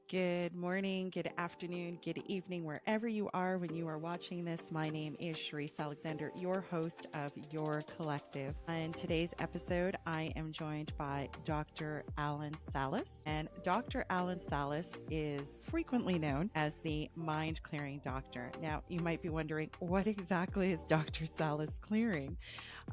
Good morning, good afternoon, good evening, wherever you are when you are watching this. My name is Sharice Alexander, your host of Your Collective. In today's episode, I am joined by Dr. Alan Salas. And Dr. Alan Salas is frequently known as the mind clearing doctor. Now, you might be wondering, what exactly is Dr. Salas clearing?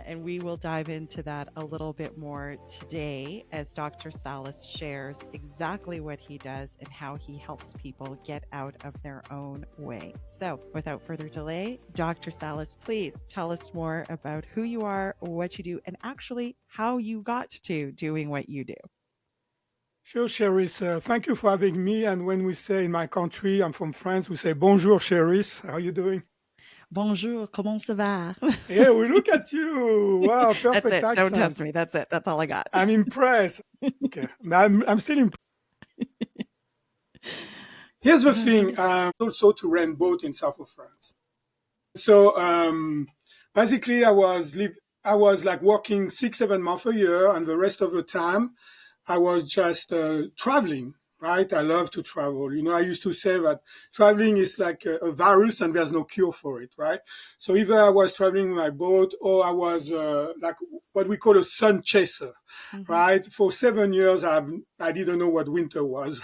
And we will dive into that a little bit more today as Dr. Salas shares exactly what he does and how he helps people get out of their own way. So, without further delay, Dr. Salas, please tell us more about who you are, what you do, and actually how you got to doing what you do. Sure, Cherise. Thank you for having me. And when we say in my country, I'm from France, we say bonjour, Cherise. How are you doing? Bonjour, comment ça va? Yeah, we look at you. Wow, That's perfect it. Don't test accent. me. That's it. That's all I got. I'm impressed. Okay, I'm still impressed. Here's the thing. Also to rent boat in south of France. So basically, I was like working 6, 7 months a year, and the rest of the time I was just traveling. Right, I love to travel. I used to say that traveling is like a virus, and there's no cure for it. Right, so either I was traveling with my boat, or I was like what we call a sun chaser. Mhm. Right, for 7 years, I didn't know what winter was.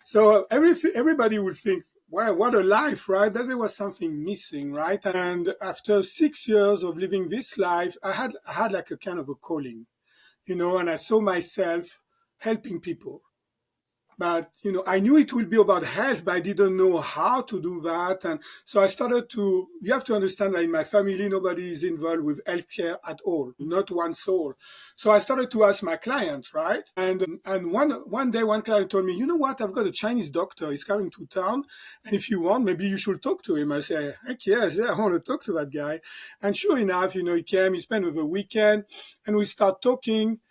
So everybody would think, wow, what a life, right? That there was something missing, right? And after 6 years of living this life, I had like a kind of a calling, and I saw myself helping people. But, I knew it would be about health, but I didn't know how to do that. And so you have to understand that in my family, nobody is involved with healthcare at all, not one soul. So I started to ask my clients, right? And one day, one client told me, you know what? I've got a Chinese doctor. He's coming to town. And if you want, maybe you should talk to him. I say, heck yes, yeah, I want to talk to that guy. And sure enough, he came, he spent the weekend, and we start talking,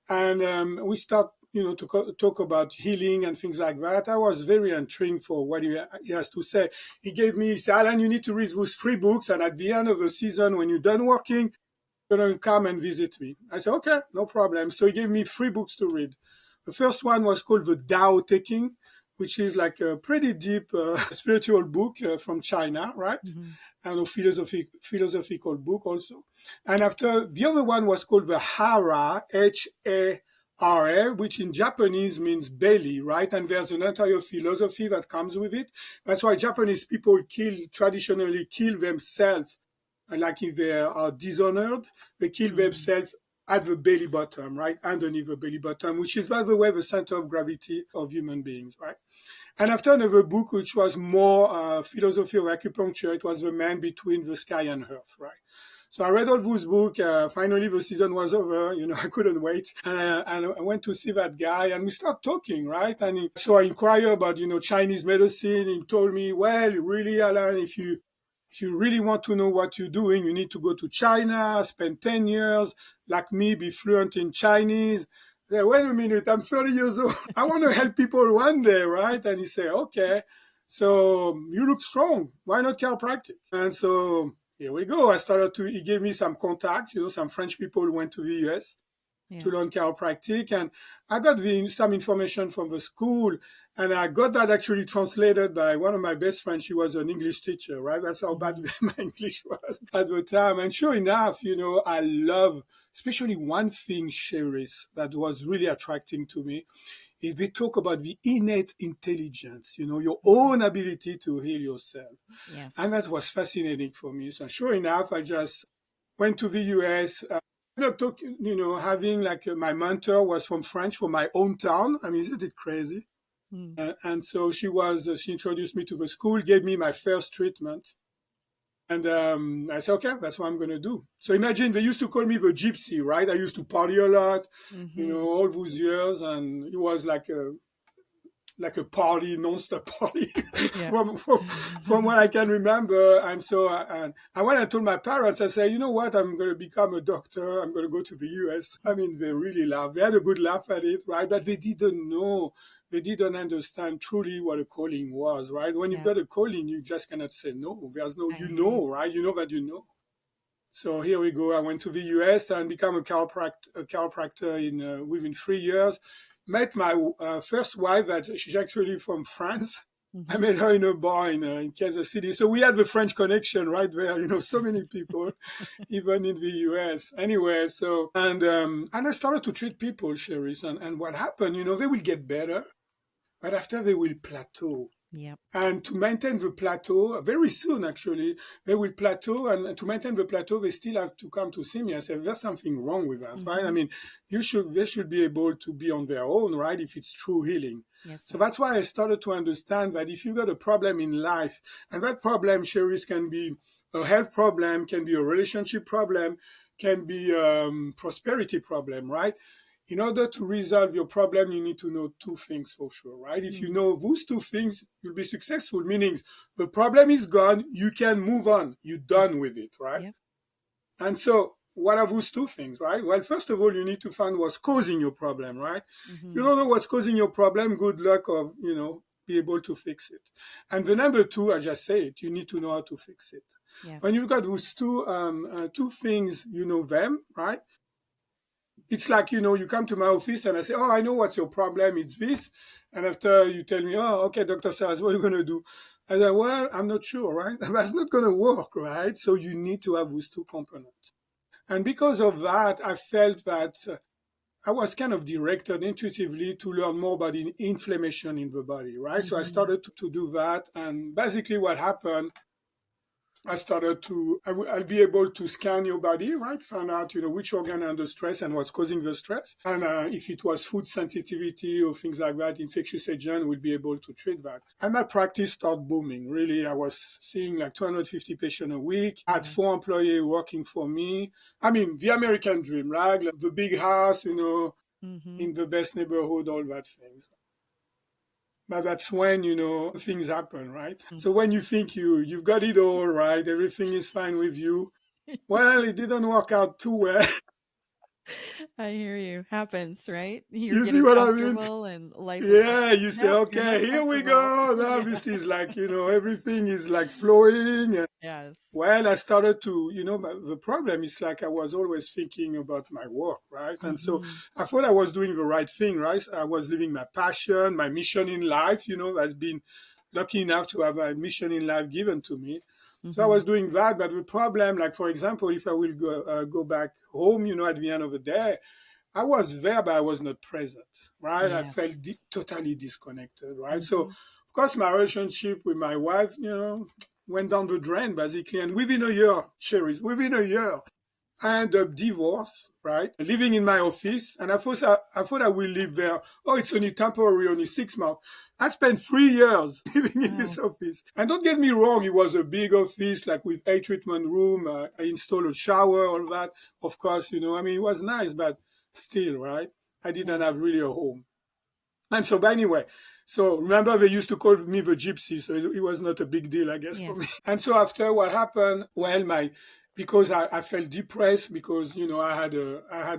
and we start to talk about healing and things like that. I was very intrigued for what he has to say. He said, Alan, you need to read those 3 books, and at the end of the season, when you're done working, you're going to come and visit me. I said, okay, no problem. So he gave me 3 books to read. The first one was called The Tao Te Ching, which is like a pretty deep spiritual book from China, right? Mhm. And a philosophical book also. And after, the other one was called the Hara, Hara, which in Japanese means belly, right? And there's an entire philosophy that comes with it. That's why Japanese people traditionally kill themselves. And like if they are dishonored, they kill Mhm. themselves at the belly bottom, right? Underneath the belly bottom, which is, by the way, the center of gravity of human beings, right? And after another book, which was more philosophy of acupuncture, it was The Man Between the Sky and Earth, right? So I read all those books. Finally, the season was over. I couldn't wait. And I went to see that guy, and we started talking, right? So I inquired about, Chinese medicine. He told me, well, really, Alan, if you really want to know what you're doing, you need to go to China, spend 10 years, like me, be fluent in Chinese. I said, wait a minute, I'm 30 years old. I want to help people one day, right? And he said, okay, so you look strong. Why not chiropractic? And so here we go. He gave me some contacts, some French people who went to the US to Yeah. learn chiropractic. And I got some information from the school, and I got that actually translated by one of my best friends. She was an English teacher, right? That's how bad Mhm. my English was at the time. And sure enough, I love, especially one thing, Cherise, that was really attracting to me, is they talk about the innate intelligence, your Mhm. own ability to heal yourself. And Yes. that was fascinating for me. So sure enough, I just went to the US. Having like my mentor was from French, from my hometown. I mean, isn't it crazy? Mm. And so she introduced me to the school, gave me my first treatment. And I said, okay, that's what I'm going to do. So imagine they used to call me the gypsy, right? I used to party a lot, Mhm. all those years. And it was like a party, non-stop party Yeah. from what I can remember. And so, and when I told my parents, I said, you know what, I'm going to become a doctor. I'm going to go to the US. I mean, they really laughed. They had a good laugh at it, right? But they didn't know. They didn't understand truly what a calling was, right? When you've Yeah. got a calling, you just cannot say no. There's no, I agree. right? You know that you know. So here we go. I went to the US and became a chiropractor in within 3 years. met my first wife, that she's actually from France. I Mm-hmm. met her in a bar in Kansas City. So we had the French connection right there. So many people, even in the US. Anyway, and I started to treat people, Cherise. And what happened, they will get better, but after they will plateau. Yep. And to maintain the plateau, very soon actually, they will plateau. And to maintain the plateau, they still have to come to see me. I said, there's something wrong with that, right? I Mm-hmm. mean, they should be able to be on their own, right? If it's true healing. Yes, So sir. that's why I started to understand that if you got a problem in life, and that problem, Cherise, can be a health problem, can be a relationship problem, can be prosperity problem, right? In order to resolve your problem, you need to know two things for sure, right? If you Mm-hmm. know those two things, you'll be successful, meaning the problem is gone, you can move on, you're done with it, right? Yep. And so, what are those two things, right? Well, first of all, you need to find what's causing your problem, right? If you Mm-hmm. don't know what's causing your problem, good luck of, be able to fix it. And the number two, I just said it, you need to know how to fix it. Yes. When you've got those two things, you know them, right? It's like, you come to my office and I say, oh, I know what's your problem. It's this. And after you tell me, oh, okay, Dr. Salas, what are you going to do? I say, well, I'm not sure, right? That's not going to work, right? So you need to have those two components. And because of that, I felt that I was kind of directed intuitively to learn more about inflammation in the body, right? So I Mm-hmm. started to do that. And basically what happened, I started to, I'll be able to scan your body, right? Find out, which organ are under stress and what's causing the stress. And if it was food sensitivity or things like that, infectious agent, we'll be able to treat that. And my practice started booming. Really, I was seeing like 250 patients a week. I had Wow. 4 employees working for me. I mean, the American dream, right? Like the big house, Mm-hmm. in the best neighborhood, all that things. But that's when, things happen, right? So when you think you've got it all right, everything is fine with you, well, it didn't work out too well. I hear you. Happens, right? You're You see getting what I mean? comfortable and life is like, Yeah, you say, nope, you're okay, not here we comfortable. go. Now Yeah. this is like, everything is like flowing. Yes. Well, I started to, but the problem is like I was always thinking about my work, right? And so Mm-hmm. I thought I was doing the right thing, right? I was living my passion, my mission in life, has been lucky enough to have a mission in life given to me. So I Mm-hmm. was doing that, but the problem, like for example, if I will go back home, at the end of the day, I was there, but I was not present, right? I Yes. felt totally disconnected, right? So, Mm-hmm. of course, my relationship with my wife, went down the drain basically. And within a year, Cherise, within a year, I ended up divorced, right? Living in my office. And I thought I will live there. Oh, it's only temporary, only 6 months. I spent 3 years living in this Wow. office. And don't get me wrong, it was a big office, like with a treatment room. I installed a shower, all that. Of course, I mean, it was nice, but still, right? I didn't Yeah. have really a home. And so, but anyway, so remember they used to call me the gypsy, so it was not a big deal, I guess, for Yes. me. And so after what happened, well, because I felt depressed because I had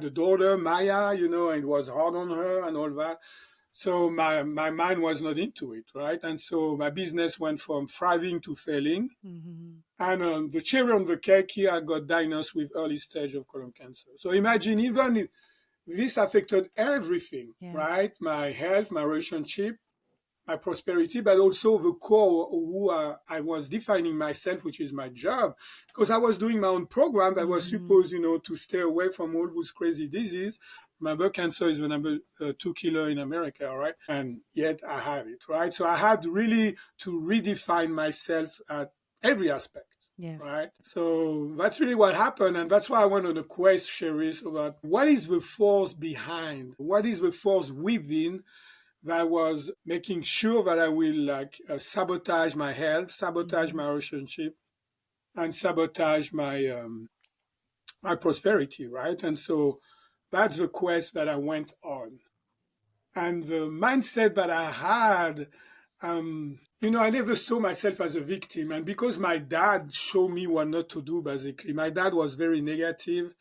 a daughter, Maya, and it was hard on her and all that. So my mind was not into it, right? And so my business went from thriving to failing. Mm-hmm. And the cherry on the cake here, I got diagnosed with early stage of colon cancer. So imagine even if this affected everything, Yes. right? My health, my relationship, my prosperity, but also the core of who I was defining myself, which is my job, because I was doing my own program that was Mm-hmm. supposed, to stay away from all those crazy diseases. Remember, cancer is the number two killer in America, all right? And yet I have it, right? So I had really to redefine myself at every aspect. Yes. Right. So that's really what happened. And that's why I went on a quest, Cherise, about what is the force behind, what is the force within that was making sure that I will like sabotage my health, sabotage Mm-hmm. my relationship, and sabotage my prosperity, right? And so that's the quest that I went on, and the mindset that I had. I never saw myself as a victim, and because my dad showed me what not to do, basically, my dad was very negative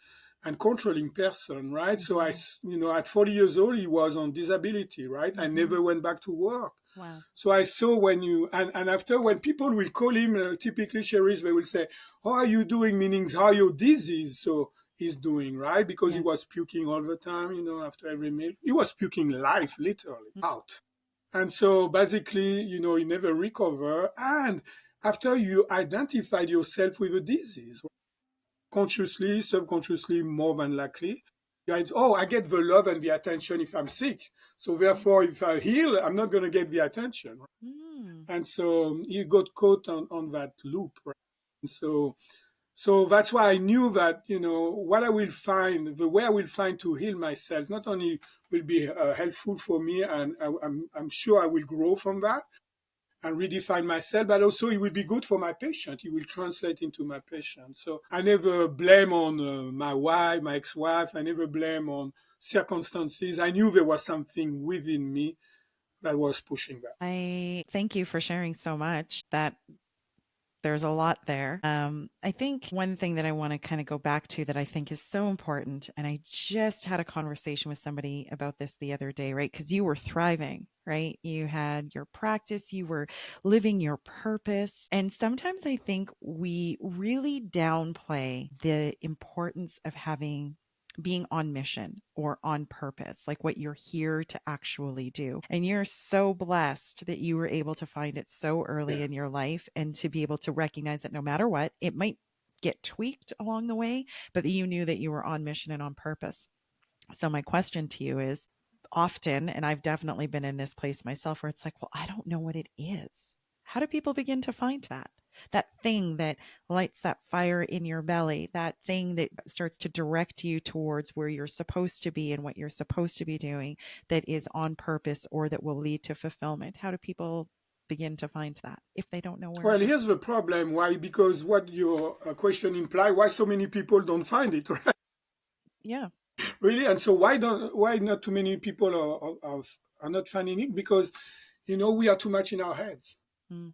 and controlling person, right? So Mm-hmm. at 40 years old, he was on disability, right? I Mm-hmm. never went back to work. Wow. So I saw and after when people will call him, typically Cherise, they will say, how are you doing? Meaning, how your disease? So he's doing, right? Because he Yeah. was puking all the time, after every meal. He was puking life literally out. And so basically, he never recover. And after you identified yourself with a disease, consciously, subconsciously, more than likely, oh, I get the love and the attention if I'm sick. So therefore, if I heal, I'm not going to get the attention. Mm. And so you got caught on that loop. Right? And so that's why I knew that, what I will find, the way I will find to heal myself, not only will be helpful for me, and I'm sure I will grow from that and redefine myself, but also it will be good for my patient. It will translate into my patient. So I never blame on my wife, my ex-wife. I never blame on circumstances. I knew there was something within me that was pushing that. I thank you for sharing so much. That there's a lot there. I think one thing that I want to kind of go back to that I think is so important, and I just had a conversation with somebody about this the other day, right? Because you were thriving, right? You had your practice, you were living your purpose. And sometimes I think we really downplay the importance of having being on mission or on purpose, like what you're here to actually do. And you're so blessed that you were able to find it so early Yeah. in your life and to be able to recognize that no matter what, it might get tweaked along the way, but that you knew that you were on mission and on purpose. So, my question to you is often, and I've definitely been in this place myself where it's like, well, I don't know what it is. How do people begin to find that? That thing that lights that fire in your belly, that thing that starts to direct you towards where you're supposed to be and what you're supposed to be doing, that is on purpose or that will lead to fulfillment. How do people begin to find that if they don't know where Well, it is? here's the problem. Why? Because what your question implies, why so many people don't find it, right? Yeah. Really? And so why not too many people are not finding it? Because, we are too much in our heads. Mm.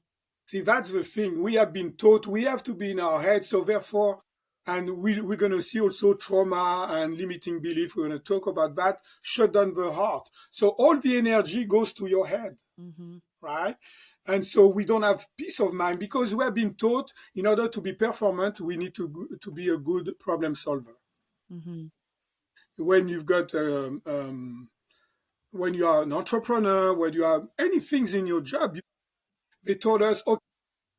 See, that's the thing. We have been taught we have to be in our head. So therefore, and we're going to see also trauma and limiting belief. We're going to talk about that. Shut down the heart. So all the energy goes to your head, Mm-hmm. right? And so we don't have peace of mind because we have been taught in order to be performant, we need to be a good problem solver. Mm-hmm. When you've got when you are an entrepreneur, when you have any things in your job, they told us, okay,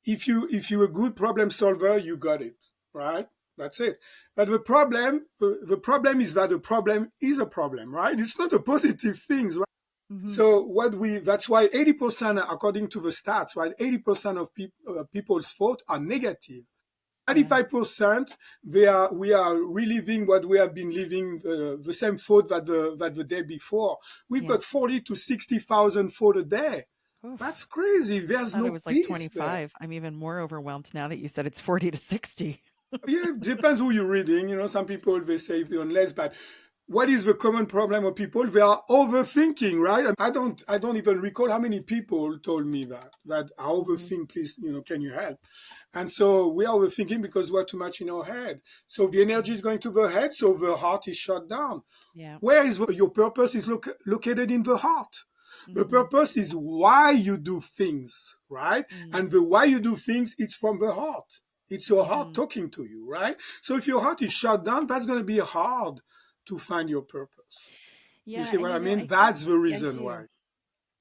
if you're a good problem solver, you got it, right? That's it. But the problem is that the problem is a problem, right? It's not a positive thing, right? Mm-hmm. So that's why 80%, according to the stats, right? 80% of people's thoughts are negative. Yeah. 95%, we are reliving what we have been living, the same thought that the day before. We've Yeah. got 40 to 60,000 thoughts a day. Oof. That's crazy. I There's thought it no was like peace there. 25. I'm even more overwhelmed now that you said it's 40 to 60. Yeah, it depends who you're reading. Some people they say even less, but what is the common problem of people? They are overthinking, right? I don't even recall how many people told me that I Mm-hmm. overthink. Please, can you help? And so we are overthinking because we're too much in our head. So the energy Mm-hmm. is going to the head, so the heart is shut down. Yeah. Where is your purpose is located in the heart. The Mm-hmm. purpose is why you do things, right? And Mm-hmm. the why you do things, it's from the heart. It's your heart Mm-hmm. talking to you, right? So if your heart is shut down, that's going to be hard to find your purpose. You Yeah. see And what I mean? I think That's the I reason do. why.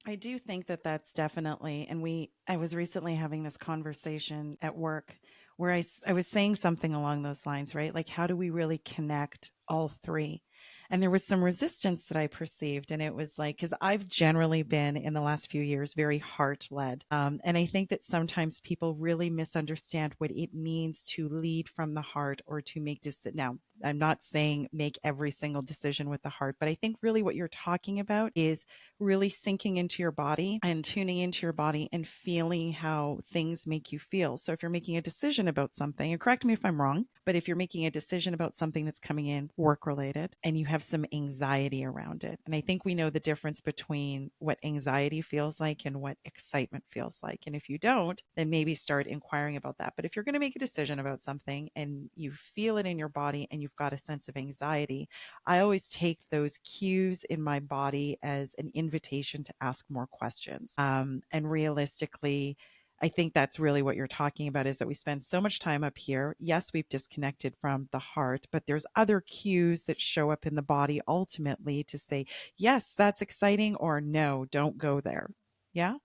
I do think that that's definitely, and I was recently having this conversation at work where I was saying something along those lines, right? Like, how do we really connect all three? And there was some resistance that I perceived. And it was like, because I've generally been in the last few years very heart led. And I think that sometimes people really misunderstand what it means to lead from the heart or to make decisions. Now, I'm not saying make every single decision with the heart, but I think really what you're talking about is really sinking into your body and tuning into your body and feeling how things make you feel. So if you're making a decision about something, and correct me if I'm wrong, but if you're making a decision about something that's coming in work related and you have some anxiety around it, and I think we know the difference between what anxiety feels like and what excitement feels like. And if you don't, then maybe start inquiring about that. But if you're going to make a decision about something and you feel it in your body and you've got a sense of anxiety, I always take those cues in my body as an invitation to ask more questions. And realistically, I think that's really what you're talking about, is that we spend so much time up here. Yes, we've disconnected from the heart, but there's other cues that show up in the body ultimately to say, yes, that's exciting, or no, don't go there. Yeah,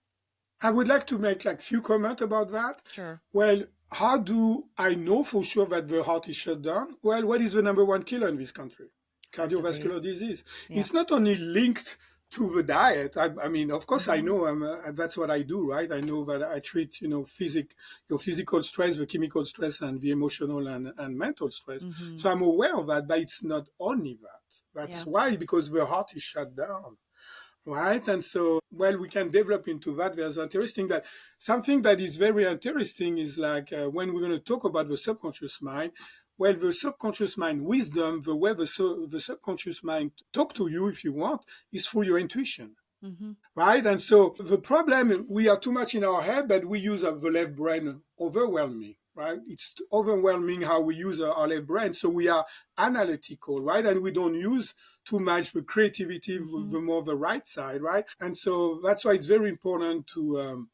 I would like to make like few comments about that. sure. Well, how do I know for sure that the heart is shut down? Well, what is the number one killer in this country? Heart Cardiovascular disease. disease. Yeah. It's not only linked to the diet. I mean, of course, I Hmm. know that's what I do, right? I know that I treat, your physical stress, the chemical stress, and the emotional and mental stress. Hmm. So I'm aware of that, but it's not only that. That's Yeah. why, because the heart is shut down. Right. And so, well, we can develop into that. There's interesting that something that is very interesting is like when we're going to talk about the subconscious mind, well, the subconscious mind wisdom, the way the subconscious mind talk to you, if you want, is through your intuition. Hmm. Right. And so the problem, we are too much in our head, but we use the left brain overwhelming. Right. It's overwhelming how we use our left brain. So we are analytical, right? And we don't use too much the creativity, Hmm. the more the right side, right? And so that's why it's very important to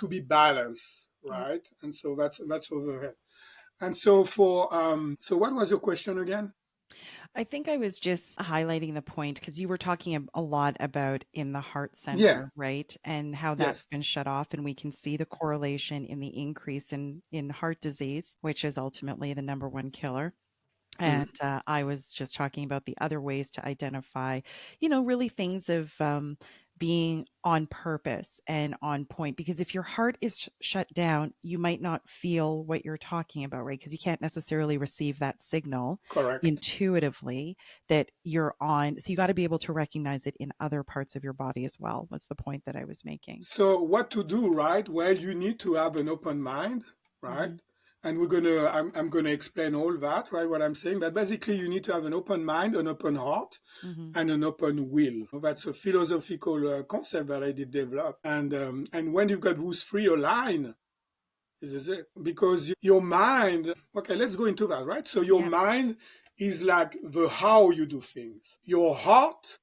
be balanced, Yep. right? And so that's overhead. And so so what was your question again? I think I was just highlighting the point because you were talking a lot about in the heart Yeah. center, right? And how that's Yes. been shut off. And we can see the correlation in the increase in heart disease, which is ultimately the number one killer. And Mhm. I was just talking about the other ways to identify, really things of being on purpose and on point. Because if your heart is shut down, you might not feel what you're talking about, right? Because you can't necessarily receive that signal Correct. intuitively that you're on. So you got to be able to recognize it in other parts of your body as well, was the point that I was making. So what to do, right? Well, you need to have an open mind, right? Hmm. And I'm gonna explain all that, right? What I'm saying, but basically you need to have an open mind, an open heart, Hmm. and an open will. That's a philosophical concept that I did develop. And when you've got those three aligned, this is it. Because your mind, okay, let's go into that, right? So your Yeah. mind is like the how you do things. Your heart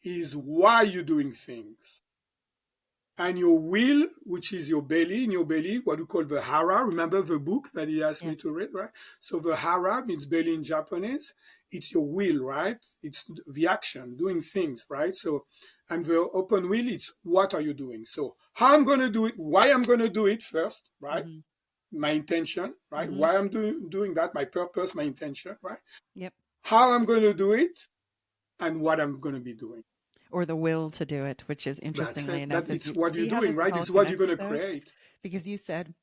is why you're doing things, and your will, which is your belly, in your belly, what we call the hara. Remember the book that he asked me Yes. to read, right? So the hara means belly in Japanese. It's your will, right? It's the action, doing things, right? So, and the open will, it's what are you doing? So how I'm going to do it, why I'm going to do it first, right? Hmm. My intention, right? Hmm. Why I'm doing that, my purpose, my intention, right? Yep. How I'm going to do it, and what I'm going to be doing. Or the will to do it, which is That's interestingly it. enough, That as it's you what you're see how doing, this is right? all It's what you're going connected to though, create. because you said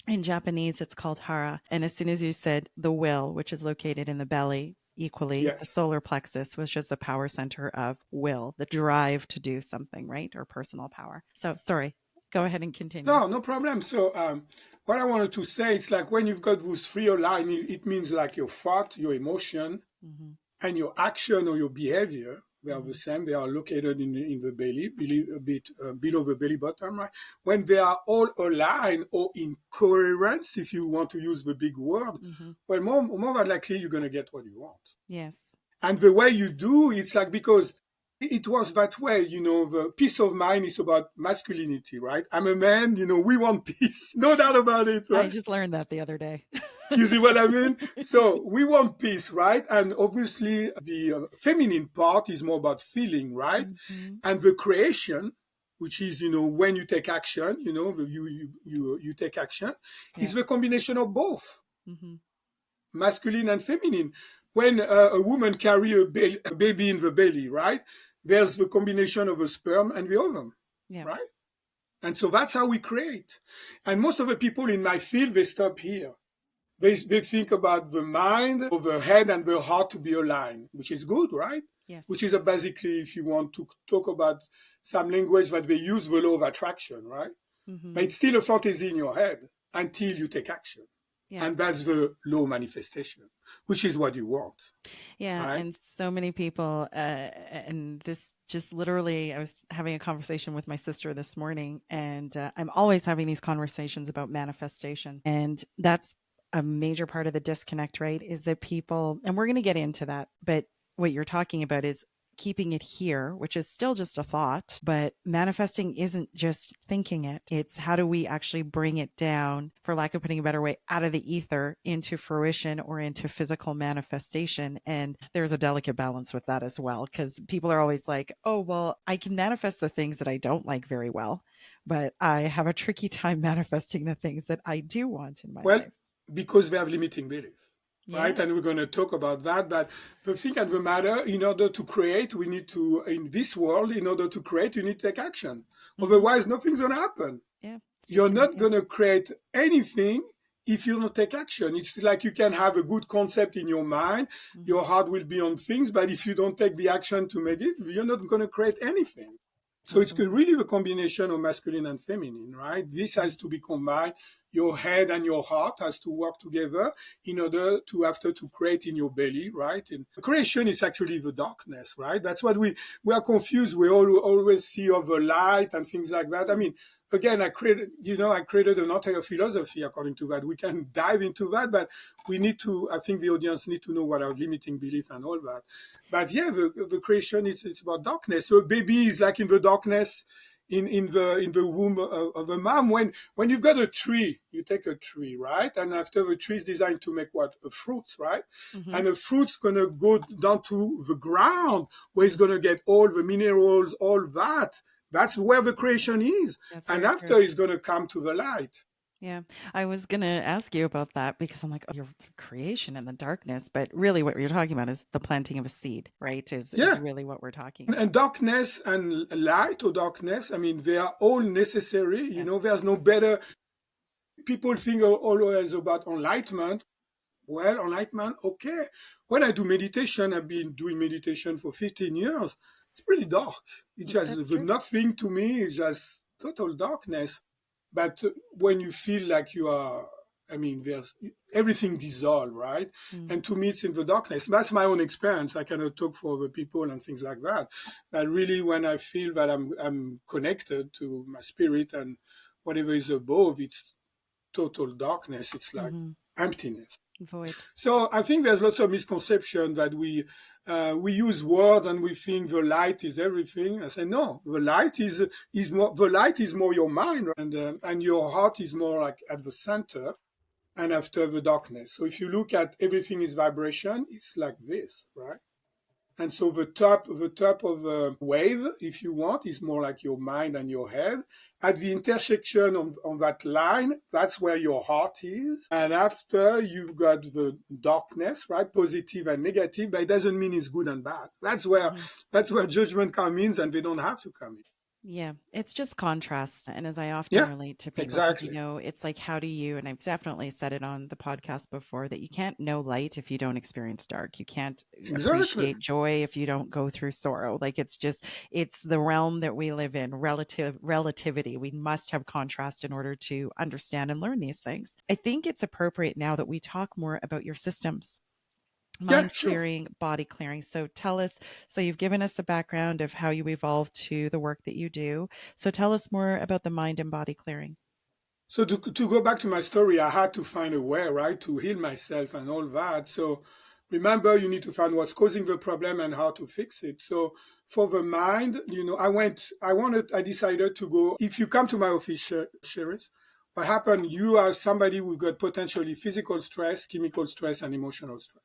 in Japanese it's called hara. And as soon as you said the will, which is located in the belly, equally, the Yes. solar plexus was just the power center of will, the drive to do something, right? Or personal power. So sorry, go ahead and continue. No, no problem. So, what I wanted to say, it's like when you've got those three aligned, it means like your thought, your emotion, Hmm. and your action or your behavior. They are the Hmm. same. They are located in the belly, a bit below the belly button, right? When they are all aligned or in coherence, if you want to use the big word, Hmm. well, more than likely you're going to get what you want. Yes. And the way you do, it's like because it was that way, the peace of mind is about masculinity, right? I'm a man, we want peace. No doubt about it, I right? just learned that the other day. You see what I mean? So we want peace, right? And obviously the feminine part is more about feeling, right? Hmm. And the creation, which is, when you take action, you take action, Yeah. is the combination of both Hmm. masculine and feminine. When a woman carry a baby in the belly, right? There's the combination of a sperm and the ovum, Yeah. right? And so that's how we create. And most of the people in my field, they stop here. They think about the mind, or the head and the heart to be aligned, which is good, right? Yes. Which is basically, if you want to talk about some language that they use, the law of attraction, right? But Hmm. it's still a fantasy in your head until you take action. Yeah. And that's the law manifestation, which is what you want, Yeah, right? and so many people, and this just literally, I was having a conversation with my sister this morning, and I'm always having these conversations about manifestation. And that's a major part of the disconnect, right? Is that people, and we're going to get into that, but what you're talking about is keeping it here, which is still just a thought, but manifesting isn't just thinking it. It's how do we actually bring it down, for lack of putting a better way, out of the ether into fruition or into physical manifestation. And there's a delicate balance with that as well, because people are always like, oh, well, I can manifest the things that I don't like very well, but I have a tricky time manifesting the things that I do want in my Well, life. because we have limiting beliefs, right? Yeah. And we're going to talk about that. But the thing and the matter, in order to create, we need to, in this world, in order to create, you need to take action. Mm-hmm. Otherwise, nothing's going to happen. Yeah. It's You're just a not routine. going to create anything if you don't take action. It's like you can have a good concept in your mind, Mm-hmm. your heart will be on things, but if you don't take the action to make it, you're not going to create anything. So it's Absolutely. really the combination of masculine and feminine, right? This Mm-hmm. has to be combined. Your head and your heart has to work together in order to after to create in your belly, right? And creation is actually the darkness, right? That's what we are confused. We all always see of the light and things like that. I mean, again, I created an entire philosophy according to that. We can dive into that, but we need to, I think the audience need to know what our limiting belief and all that. But yeah, the creation, it's about darkness. So a baby is like in the darkness, in the womb of a mom. When you've got a tree, you take a tree, right? And after the tree is designed to make what? A fruit, right? Mm-hmm. And the fruit's gonna go down to the ground where it's gonna get all the minerals, all that. That's where the creation is. That's And very true. after it's gonna come to the light. Yeah. I was going to ask you about that because I'm like, oh, your creation in the darkness. But really, what you're talking about is the planting of a seed, right? Is Yeah. really what we're talking And about. darkness and light or darkness, I mean, they are all necessary. Yes. There's no better. People think always about enlightenment. Well, enlightenment, okay. When I do meditation, I've been doing meditation for 15 years. It's pretty dark. It's just That's the true. nothing to me is just total darkness. But when you feel like you are, I mean, there's everything dissolved, right? Mm. And to me, it's in the darkness. That's my own experience. I cannot talk for other people and things like that. But really, when I feel that I'm connected to my spirit and whatever is above, it's total darkness. It's like Mm-hmm. emptiness. Void. So I think there's lots of misconception that we use words and we think the light is everything. I say no, the light is more your mind, and your heart is more like at the center and after the darkness. So if you look at everything is vibration, it's like this, right? And so the top of a wave, if you want, is more like your mind and your head. At the intersection on that line, that's where your heart is. And after you've got the darkness, right? Positive and negative, but it doesn't mean it's good and bad. Mm-hmm. That's where judgment comes in, and they don't have to come in. Yeah, it's just contrast. And as I often Yeah, relate to people, because exactly. it's like, how do you, and I've definitely said it on the podcast before, that you can't know light if you don't experience dark. You can't Exactly. appreciate joy if you don't go through sorrow. Like it's the realm that we live in, relativity. We must have contrast in order to understand and learn these things. I think it's appropriate now that we talk more about your systems, Yeah, mind sure. clearing, body clearing. So tell us, so you've given us the background of how you evolved to the work that you do. So tell us more about the mind and body clearing. So to go back to my story, I had to find a way, right, to heal myself and all that. So remember, you need to find what's causing the problem and how to fix it. So for the mind, I decided to go. If you come to my office, Sheris, what happened? You are somebody who got potentially physical stress, chemical stress, and emotional stress.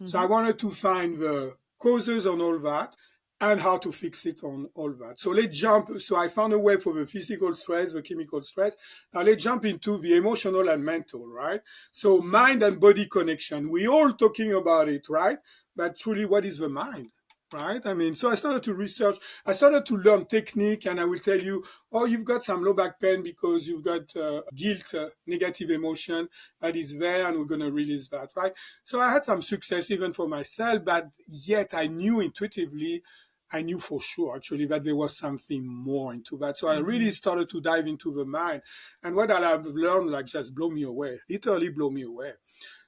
So I Mm-hmm. wanted to find the causes on all that and how to fix it on all that. So let's jump. So I found a way for the physical stress, the chemical stress. Now let's jump into the emotional and mental, right? So Mm-hmm. mind and body connection. We all talking about it, right? But truly, what is the mind? Right? I mean, so I started to research, I started to learn technique, and I will tell you, oh, you've got some low back pain because you've got guilt, negative emotion that is there, and we're going to release that, right? So I had some success even for myself, but yet I knew intuitively, I knew for sure actually that there was something more into that. So I Mm-hmm. really started to dive into the mind. And what I've learned like just blow me away, literally blow me away.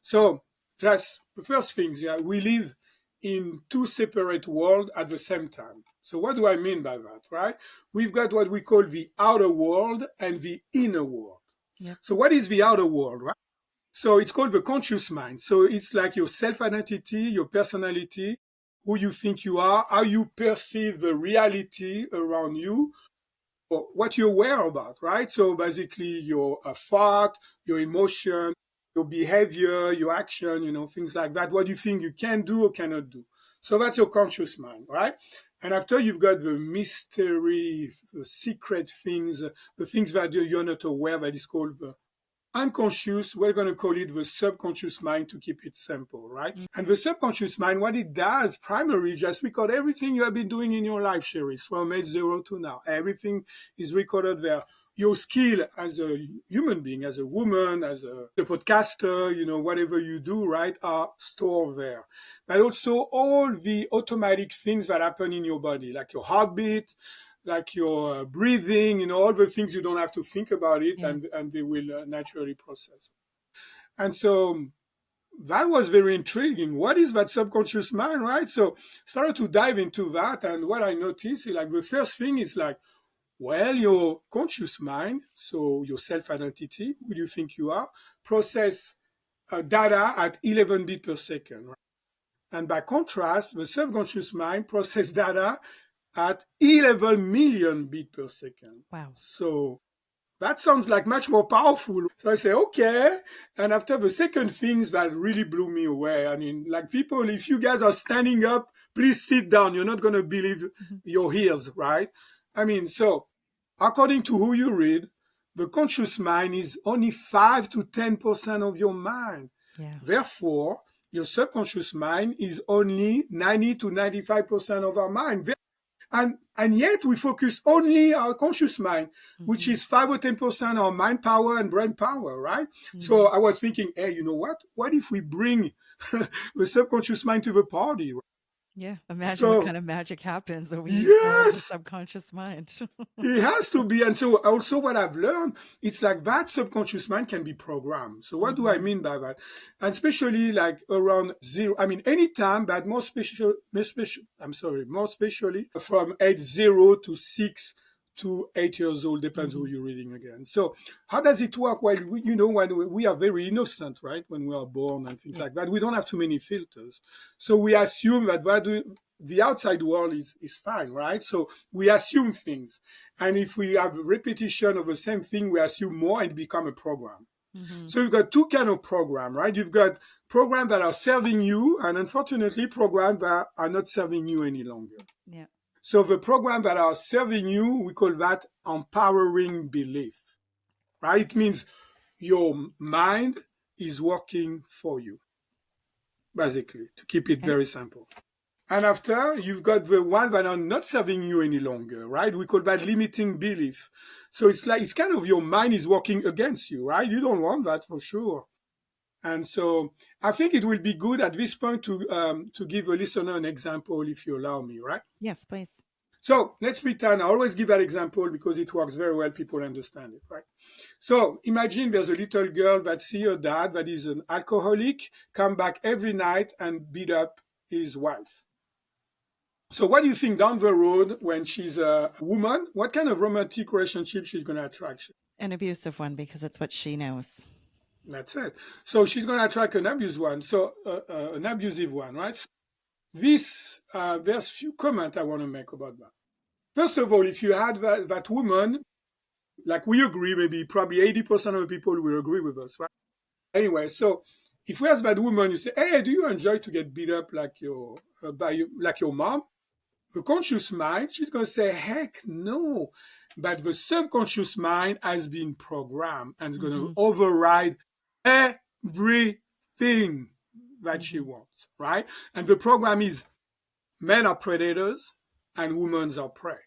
So just the first things, yeah, we live in two separate worlds at the same time. So what do I mean by that, right? We've got what we call the outer world and the inner world. Yep. So what is the outer world, right? So it's called the conscious mind. So it's like your self identity, your personality, who you think you are, how you perceive the reality around you, or what you're aware about, right? So basically your thought, your emotion, your behavior, your action, things like that, what you think you can do or cannot do. So that's your conscious mind, right? And after you've got the mystery, the secret things, the things that you're not aware, that is called the unconscious, we're going to call it the subconscious mind to keep it simple, right? Mm. And the subconscious mind, what it does primarily just record everything you have been doing in your life, Cherise, from age 0 to now. Everything is recorded there. Your skill as a human being, as a woman, as a podcaster, whatever you do, right, are stored there. But also all the automatic things that happen in your body, like your heartbeat, like your breathing, all the things you don't have to think about it, Yeah. and they will naturally process. And so that was very intriguing. What is that subconscious mind, right? So started to dive into that, and what I noticed is like the first thing is like, well, your conscious mind, so your self-identity, who you think you are, process data at 11 bits per second. Right? And by contrast, the subconscious mind process data at 11 million bits per second. Wow. So that sounds like much more powerful. So I say, okay. And after the second things that really blew me away, I mean, like people, if you guys are standing up, please sit down. You're not going to believe Mm-hmm. your ears, right? I mean, so according to who you read, the conscious mind is only 5 to 10% of your mind. Yeah. Therefore, your subconscious mind is only 90 to 95% of our mind. And yet we focus only our conscious mind, which Mm-hmm. is 5 or 10% our mind power and brain power, right? Mm-hmm. So I was thinking, hey, you know what? What if we bring the subconscious mind to the party? Yeah. Imagine what So kind of magic happens when we use more of the yes, subconscious mind. it has to be. And so also what I've learned, it's like that subconscious mind can be programmed. So what do I Mm-hmm. mean by that? And especially like around zero, I mean, anytime, but more especially from age 0 to 6 to 8 years old, depends who Mm-hmm. you're reading again. So how does it work? Well, when we are very innocent, right? When we are born and things Yeah. like that, we don't have too many filters. So we assume that the outside world is fine, right? So we assume things. And if we have a repetition of the same thing, we assume more and become a program. Mm-hmm. So you've got two kind of program, right? You've got programs that are serving you, and unfortunately programs that are not serving you any longer. Yeah. So the programs that are serving you, we call that empowering belief, right? It means your mind is working for you, basically, to keep it Okay. very simple. And after, you've got the ones that are not serving you any longer, right? We call that limiting belief. So it's kind of your mind is working against you, right? You don't want that for sure. And so I think it will be good at this point to give a listener an example, if you allow me, right? Yes, please. So let's pretend. I always give that example because it works very well. People understand it, right? So imagine there's a little girl that see her dad that is an alcoholic, come back every night and beat up his wife. So what do you think down the road when she's a woman? What kind of romantic relationship she's going to attract? An abusive one because it's what she knows. That's it. So she's going to attract an abused one. So an abusive one, right? So there's few comments I want to make about that. First of all, if you had that woman, like we agree, maybe probably 80% of the people will agree with us, right? Anyway, so if we ask that woman, you say, "Hey, do you enjoy to get beat up like like your mom?" The conscious mind, she's going to say, heck no. But the subconscious mind has been programmed and is going to Mm-hmm. override everything that she Mm-hmm. wants, right? And the program is men are predators and women are prey,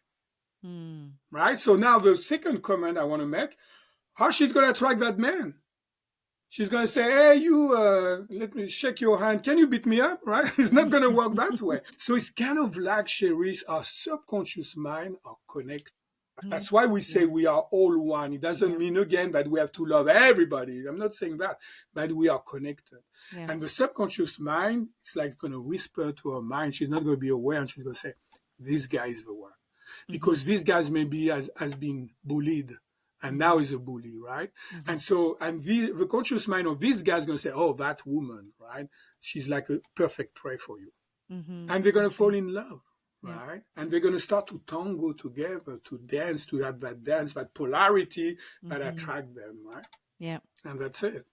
Mm. right? So now the second comment I want to make, how she's going to attract that man? She's going to say, hey, you, let me shake your hand. Can you beat me up? Right? It's not going to work that way. So it's kind of like, Cherise, our subconscious mind are connected. Mm. That's why we say Yeah. we are all one. It doesn't Yeah. mean, again, that we have to love everybody. I'm not saying that, but we are connected. And the Yes. subconscious mind, it's like going to whisper to her mind. She's not going to be aware, and she's going to say, this guy is the one. Mm-hmm. Because this guy maybe has been bullied and Mm-hmm. now he's a bully, right? Mm-hmm. And so, and the conscious mind of this guy is going to say, oh, that woman, right? She's like a perfect prey for you. Mm-hmm. and they're going to fall Mm-hmm. in love, Yep. right? And they're going to start to tango together, to dance, to have that dance, that polarity that Mm-hmm. attract them, right? Yep. And that's it.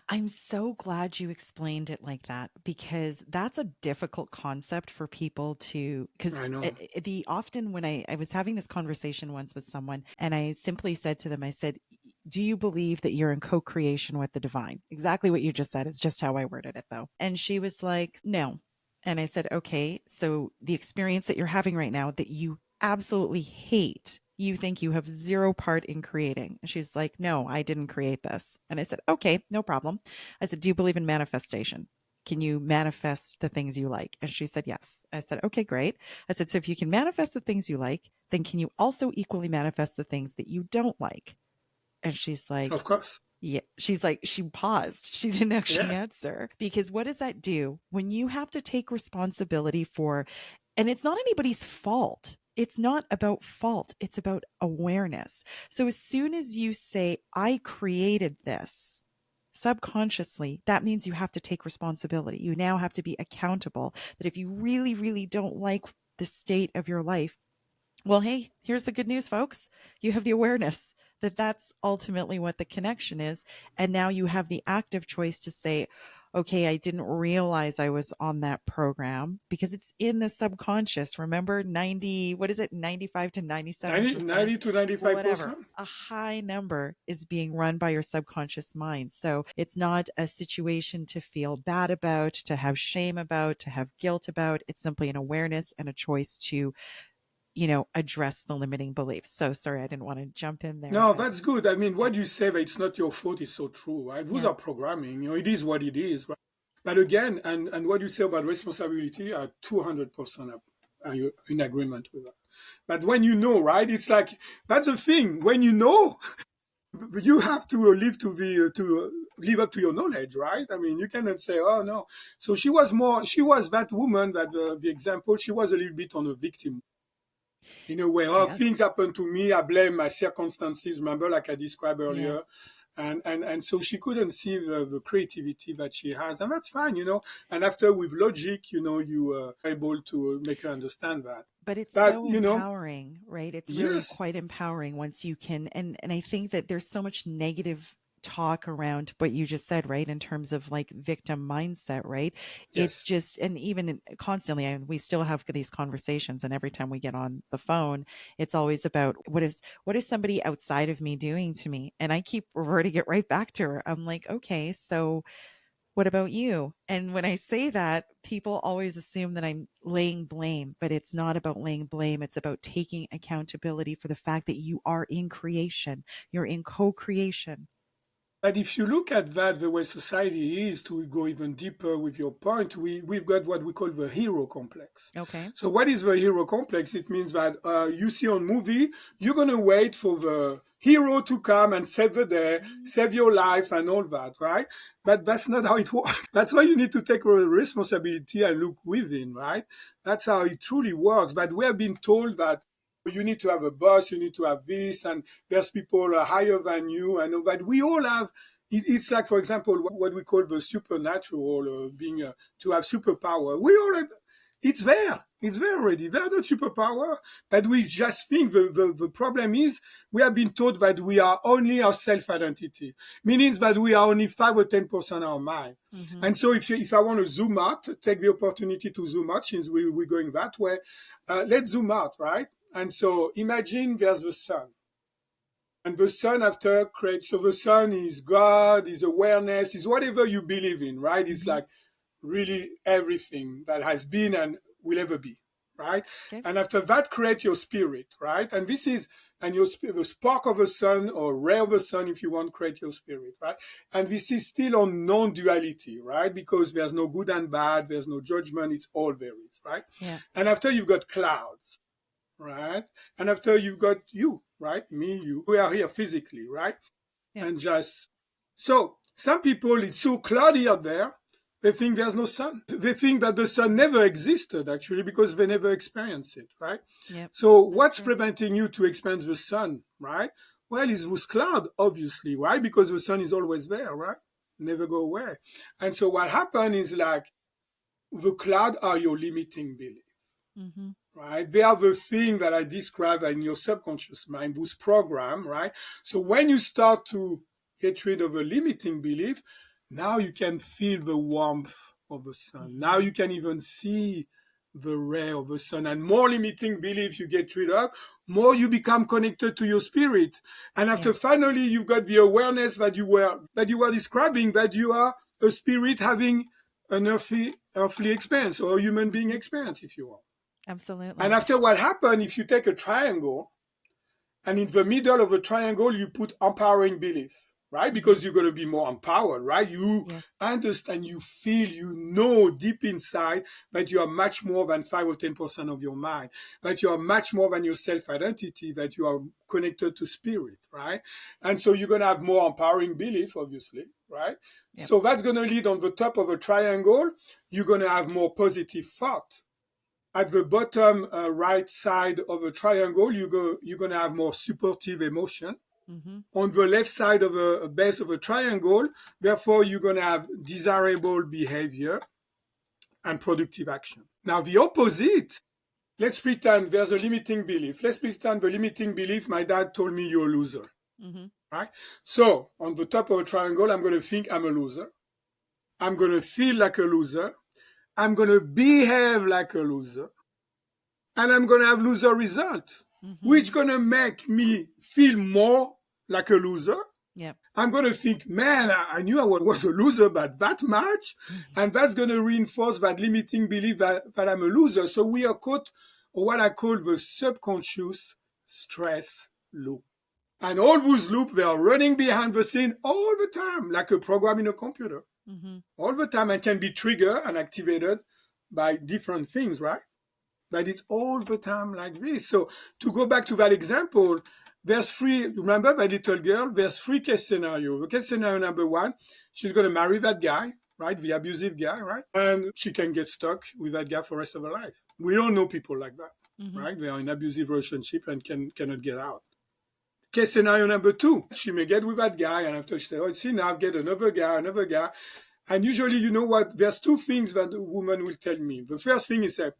I'm so glad you explained it like that because that's a difficult concept for people to, because I know. the often when I was having this conversation once with someone and I simply said to them, I said, do you believe that you're in co-creation with the divine? Exactly what you just said. It's just how I worded it though. And she was like, no. And I said, okay, so the experience that you're having right now that you absolutely hate, you think you have zero part in creating. And she's like, no, I didn't create this. And I said, okay, no problem. I said, do you believe in manifestation? Can you manifest the things you like? And she said, yes. I said, okay, great. I said, so if you can manifest the things you like, then can you also equally manifest the things that you don't like? And she's like, Of course. yeah, she's like, she paused. She didn't actually Yeah. answer because what does that do when you have to take responsibility for, and it's not anybody's fault. It's not about fault. It's about awareness. So as soon as you say, I created this subconsciously, that means you have to take responsibility. You now have to be accountable that if you really, really don't like the state of your life, well, hey, here's the good news, folks. You have the awareness that that's ultimately what the connection is. And now you have the active choice to say, okay, I didn't realize I was on that program because it's in the subconscious. Remember, 90, what is it, 95 to 90, 97%? 90 to 95%. Whatever. A high number is being run by your subconscious mind. So it's not a situation to feel bad about, to have shame about, to have guilt about. It's simply an awareness and a choice to address the limiting beliefs. So sorry, I didn't want to jump in there, No, but that's good. I mean, yeah, what you say that it's not your fault is so true, right? Those yeah, are programming. It is what it is, right? But again, and what you say about responsibility are 200% up. Are you in agreement with that? But when you know, right? It's like that's the thing. When you know, you have to live to be to live up to your knowledge, right? I mean, you cannot say, "Oh no." So she was more. She was that woman that the example. She was a little bit on a victim in a way. Oh, yes, things happen to me. I blame my circumstances. Remember, like I described earlier. yes. And so she couldn't see the creativity that she has. And that's fine. And after with logic, you are able to make her understand that. But it's But, so empowering, right? It's really yes, quite empowering once you can, and I think that there's so much negative talk around what you just said, right? In terms of like victim mindset, right? It's yes, just, and even constantly, and we still have these conversations, and every time we get on the phone, it's always about what is somebody outside of me doing to me? And I keep reverting it right back to her. I'm like, okay, so what about you? And when I say that, people always assume that I'm laying blame, but it's not about laying blame. It's about taking accountability for the fact that you are in creation, you're in co creation. but if you look at that, the way society is, to go even deeper with your point, we've got what we call the hero complex. Okay. So what is the hero complex? It means that you see on movie, you're going to wait for the hero to come and save the day, save your life and all that, right? But that's not how it works. That's why you need to take responsibility and look within, right? That's how it truly works. But we have been told that you need to have a boss, you need to have this, and there's people higher than you, and all that. We all have. It's like, for example, what we call the supernatural, being to have superpower. We all have. It's there. It's there already. They are not superpower, but we just think the problem is we have been taught that we are only our self-identity, meaning that we are only 5 or 10% our mind. Mm-hmm. And so if I want to zoom out, take the opportunity to zoom out, since we're going that way, let's zoom out, right? And so imagine there's the sun. And the sun after creates, so the sun is God, is awareness, is whatever you believe in, right? It's Mm-hmm. like really everything that has been and will ever be, right? Okay. And after that, create your spirit, right? And this is, and your the spark of the sun or ray of the sun, if you want, create your spirit, right? And this is still on non-duality, right? Because there's no good and bad, there's no judgment, it's all there is, right? Yeah. And after you've got clouds, right? And after you've got you, right? Me, you. We are here physically, right? Yeah. And just so some people, it's so cloudy out there, they think there's no sun. They think that the sun never existed actually because they never experienced it, right? Yep. So That's what's true. preventing you to experience the sun, right? Well, it's those cloud, obviously, right? Because the sun is always there, right? Never go away. And so what happened is like the cloud are your limiting belief. Mm-hmm. Right? They are the thing that I describe in your subconscious mind, those program, right? So when you start to get rid of a limiting belief, now you can feel the warmth of the sun. Now Mm-hmm. you can even see the ray of the sun. And more limiting beliefs you get rid of, more you become connected to your spirit. And Yeah. after finally you've got the awareness that you were describing, that you are a spirit having an earthly experience or a human being Mm-hmm. experience, if you want. And Absolutely. after what happened, if you take a triangle and in the middle of a triangle, you put empowering belief, right? Mm-hmm. Because you're going to be more empowered, right? You Yes. understand, you feel, you know deep inside that you are much more than 5 or 10% of your mind, that you are much more than your self identity, that you are connected to spirit, right? And so you're going to have more empowering belief, obviously, right? Yep. So that's going to lead on the top of a triangle. You're going to have more positive thought. At the bottom right side of a triangle, you're going to have more supportive emotion. Mm-hmm. On the left side of a base of a triangle, therefore, you're going to have desirable behavior and productive action. Now, the opposite, let's pretend there's a limiting belief. Let's pretend the limiting belief, my dad told me you're a loser, Mm-hmm. right? So, on the top of a triangle, I'm going to think I'm a loser. I'm going to feel like a loser. I'm going to behave like a loser. And I'm going to have loser result, which Mm-hmm. going to make me feel more like a loser. Yep. I'm going to think, man, I knew I was a loser, but that much. Mm-hmm. And that's going to reinforce that limiting belief that I'm a loser. So we are caught what I call the subconscious stress loop. And all those loops, they are running behind the scene all the time, like a program in a computer, Mm-hmm. all the time, and can be triggered and activated by different things, right? But it's all the time like this. So to go back to that example, there's three, remember that little girl, there's three case scenario. The case scenario number one, she's going to marry that guy, right? The abusive guy, right? And she can get stuck with that guy for the rest of her life. We don't know people like that, Mm-hmm. right? They are in abusive relationship and cannot get out. Case scenario number two, she may get with that guy and after she says, oh, see, now I've get another guy. And usually, you know what? There's two things that a woman will tell me. The first thing is, and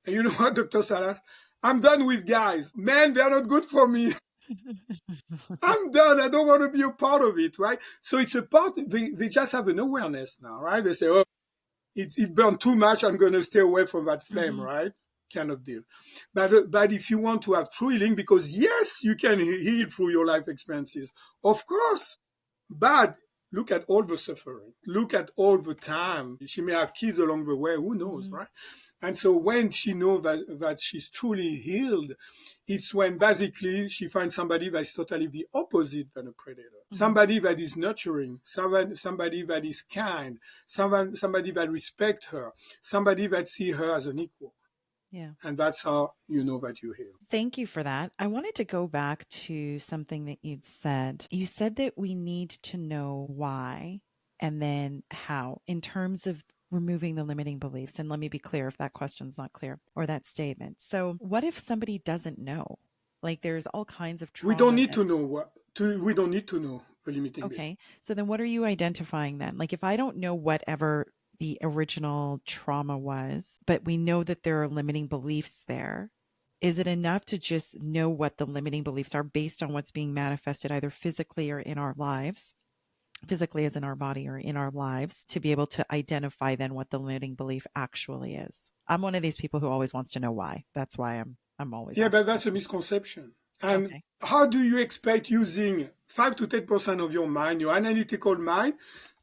you know what, Dr. Salas? I'm done with guys. Men, they're not good for me. I'm done. I don't want to be a part of it, right? So it's a part, they just have an awareness now, right? They say, oh, it burned too much. I'm going to stay away from that flame, Mm-hmm. right? Kind of deal. But if you want to have true healing, because yes, you can heal through your life experiences, of course. But look at all the suffering. Look at all the time. She may have kids along the way. Who knows, Mm-hmm. right? And so when she knows that she's truly healed, it's when basically she finds somebody that's totally the opposite than a predator. Mm-hmm. Somebody that is nurturing, somebody that is kind, somebody that respects her, somebody that sees her as an equal. Yeah. And that's how you know that you heal. Thank you for that. I wanted to go back to something that you'd said. You said that we need to know why and then how in terms of removing the limiting beliefs. And let me be clear if that question's not clear or that statement. So, what if somebody doesn't know? Like there's all kinds of We don't trauma need that, to know we don't need to know the limiting belief. okay. So then what are you identifying then? Like if I don't know whatever the original trauma was, but we know that there are limiting beliefs there, is it enough to just know what the limiting beliefs are based on what's being manifested either physically or in our lives? Physically as in our body or in our lives to be able to identify then what the limiting belief actually is. I'm one of these people who always wants to know why. That's why I'm always Yeah, but asking that's a questions. misconception. And Okay. how do you expect using 5 to 10% of your mind, your analytical mind,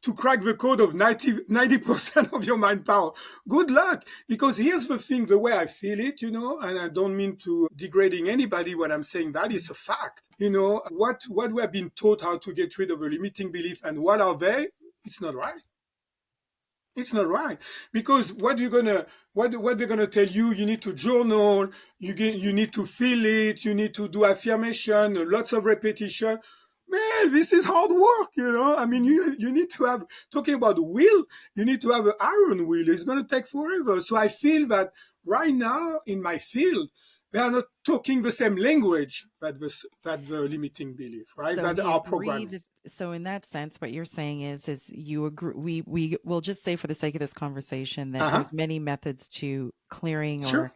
to crack the code of 90% of your mind power? Good luck. Because here's the thing, the way I feel it, and I don't mean to degrading anybody when I'm saying that is a fact. What we have been taught how to get rid of a limiting belief and what are they? It's not right. It's not right because what they're gonna tell you, you need to journal, you need to feel it, you need to do affirmation, lots of repetition. Man, this is hard work, I mean, Mhm. you need to have talking about will, you need to have an iron will. It's gonna take forever. So I feel that right now in my field, They are not talking the same language that the limiting belief, right? So That we our agree programming. that, so in that sense, what you're saying is you agree, we will just say for the sake of this conversation that Uh-huh. there's many methods to clearing or Sure.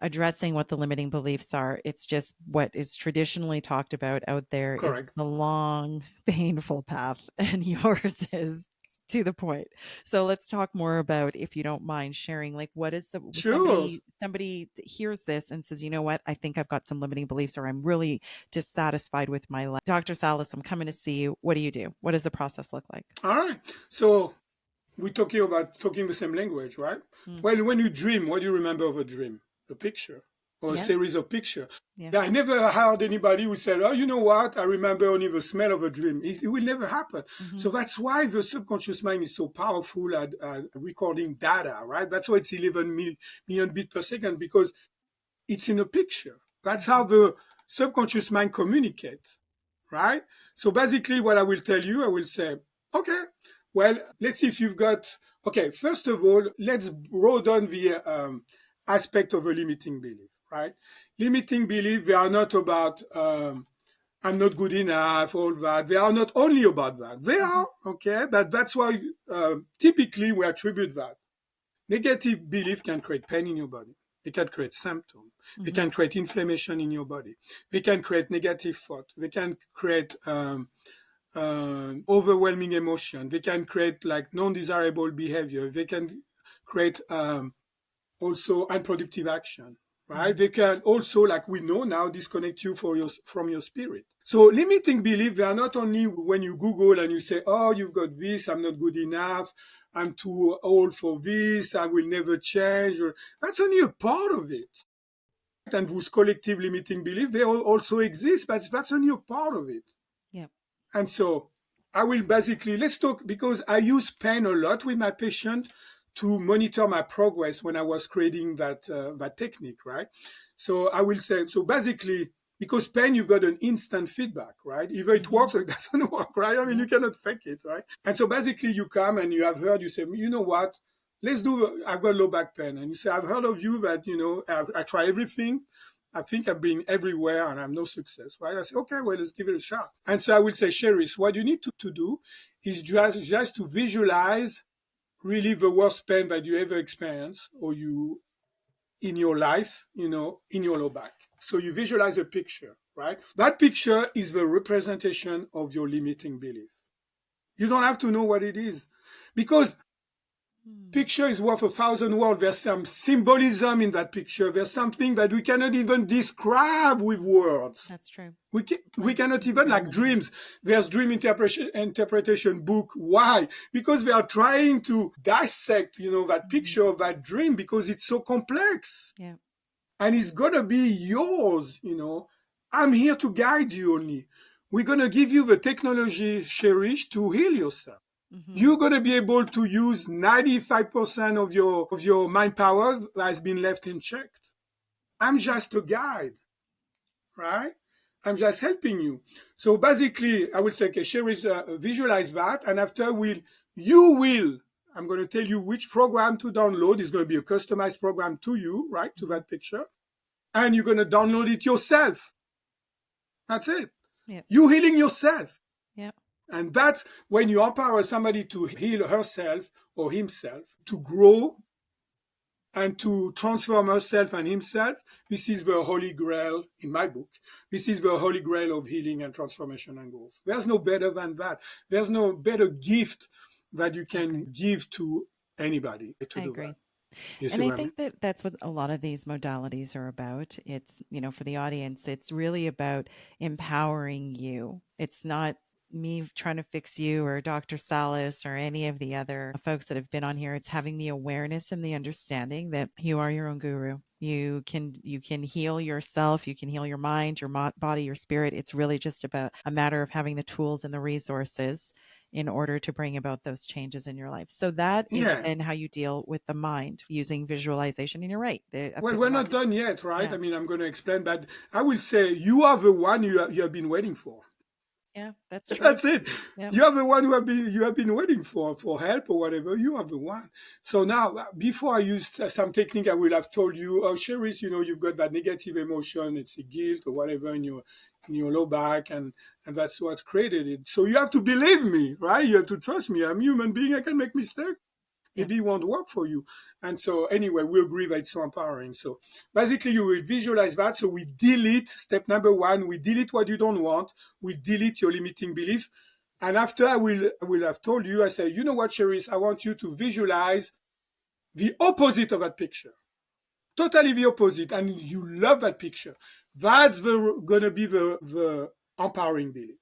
addressing what the limiting beliefs are. It's just what is traditionally talked about out there is Correct. the long, painful path, and yours is to the point. So let's talk more about, if you don't mind sharing, like what is the Sure. somebody hears this and says, you know what, I think I've got some limiting beliefs, or I'm really dissatisfied with my life. Dr. Salas, I'm coming to see you. What do you do? What does the process look like? All right. So we're talking about talking the same language, right? Mm. Well, when you dream, what do you remember of a dream? A picture or a Yeah. series of pictures. Yeah. Yeah, I never heard anybody who said, "Oh, you know what? I remember only the smell of a dream." It will never happen. Mm-hmm. So that's why the subconscious mind is so powerful at recording data, right? That's why it's 11 million bits per second because it's in a picture. That's how Mm-hmm. the subconscious mind communicates, right? So basically, what I will tell you, I will say, okay, well, let's see if you've got, okay, first of all, let's broaden the aspect of a limiting belief, right? Limiting belief, they are not about, I'm not good enough, all that. They are not only about that. They Mm-hmm. are, okay, but that's why typically we attribute that. Negative belief can create pain in your body. It can create symptoms. It Mm-hmm. can create inflammation in your body. They can create negative thought. They can create overwhelming emotion. They can create like non-desirable behavior. They can create also unproductive action, Mm-hmm. right? They can also, like we know now, disconnect you from your spirit. So limiting belief, they are not only when you Google and you say, oh, you've got this, I'm not good enough, I'm too old for this, I will never change. That's only a part of it. And those collective limiting beliefs, they also exist, but that's only a part of it. Yeah. And so I will basically, let's talk, because I use pain a lot with my patient to monitor my progress when I was creating that technique, right? So I will say, so basically, because pain, you got an instant feedback, right? Either it Mm-hmm. works or it doesn't work, right? I mean, Yeah. you cannot fake it, right? And so basically, you come and you have heard, you say, you know what? Let's do, I've got low back pain. And you say, I've heard of you that, I try everything. I think I've been everywhere and I'm no success, right? I say, okay, well, let's give it a shot. And so I will say, Cheris, what you need to do is just to visualize really the worst pain that you ever experienced or you in your life, in your low back. So you visualize a picture, right? That picture is the representation of your limiting belief. You don't have to know what it is because Mm. picture is worth 1,000 words. There's some symbolism in that picture. There's something that we cannot even describe with words. That's true. We I cannot even completely like agree with that. dreams. There's dream interpretation book. Why? Because they are trying to dissect, that Mm-hmm. picture of that dream because it's so complex Yeah. and it's gonna be yours. I'm here to guide you only. We're gonna give you the technology, Cherish, to heal yourself. Mm-hmm. You're gonna be able to use 95% of your mind power that has been left unchecked. I'm just a guide, right? I'm just helping you. So basically, I will say, okay, share is visualize that, and after you will. I'm going to tell you which program to download. It's going to be a customized program to you, right, to Mm-hmm. that picture, and you're going to download it yourself. That's it. Yeah. You healing yourself, Yeah. and that's when you empower somebody to heal herself or himself, to grow and to transform herself and himself. This is the holy grail in my book. This is the holy grail of healing and transformation and growth. There's no better than that. There's no better gift that you I agree. can give to anybody to I do that. agree. You see And I what I mean? think that that's what a lot of these modalities are about. It's, for the audience, it's really about empowering you. It's not me trying to fix you or Dr. Salas or any of the other folks that have been on here. It's having the awareness and the understanding that you are your own guru. You can heal yourself, you can heal your mind, your body, your spirit. It's really just about a matter of having the tools and the resources in order to bring about those changes in your life. So that is Yeah. then how you deal with the mind using visualization. And you're right. Well, we're not done yet, right? Yeah. I mean, I'm going to explain, but I will say you are the one you have been waiting for. Yeah, that's true. That's it. Yep. You are the one who have been you have been waiting for help or whatever. You are the one. So now, before I used some technique, I will have told you, oh, Cherise, you've got that negative emotion. It's a guilt or whatever in your low back, and that's what created it. So you have to believe me, right? You have to trust me. I'm a human being. I can make mistakes. Yeah. Maybe it won't work for you. And so anyway, we agree that it's so empowering. So basically you will visualize that. So we delete step number one, we delete what you don't want, we delete your limiting belief. And after I will have told you, I say, you know what, Cherise, I want you to visualize the opposite of that picture. Totally the opposite. And you love that picture. That's gonna be the empowering belief,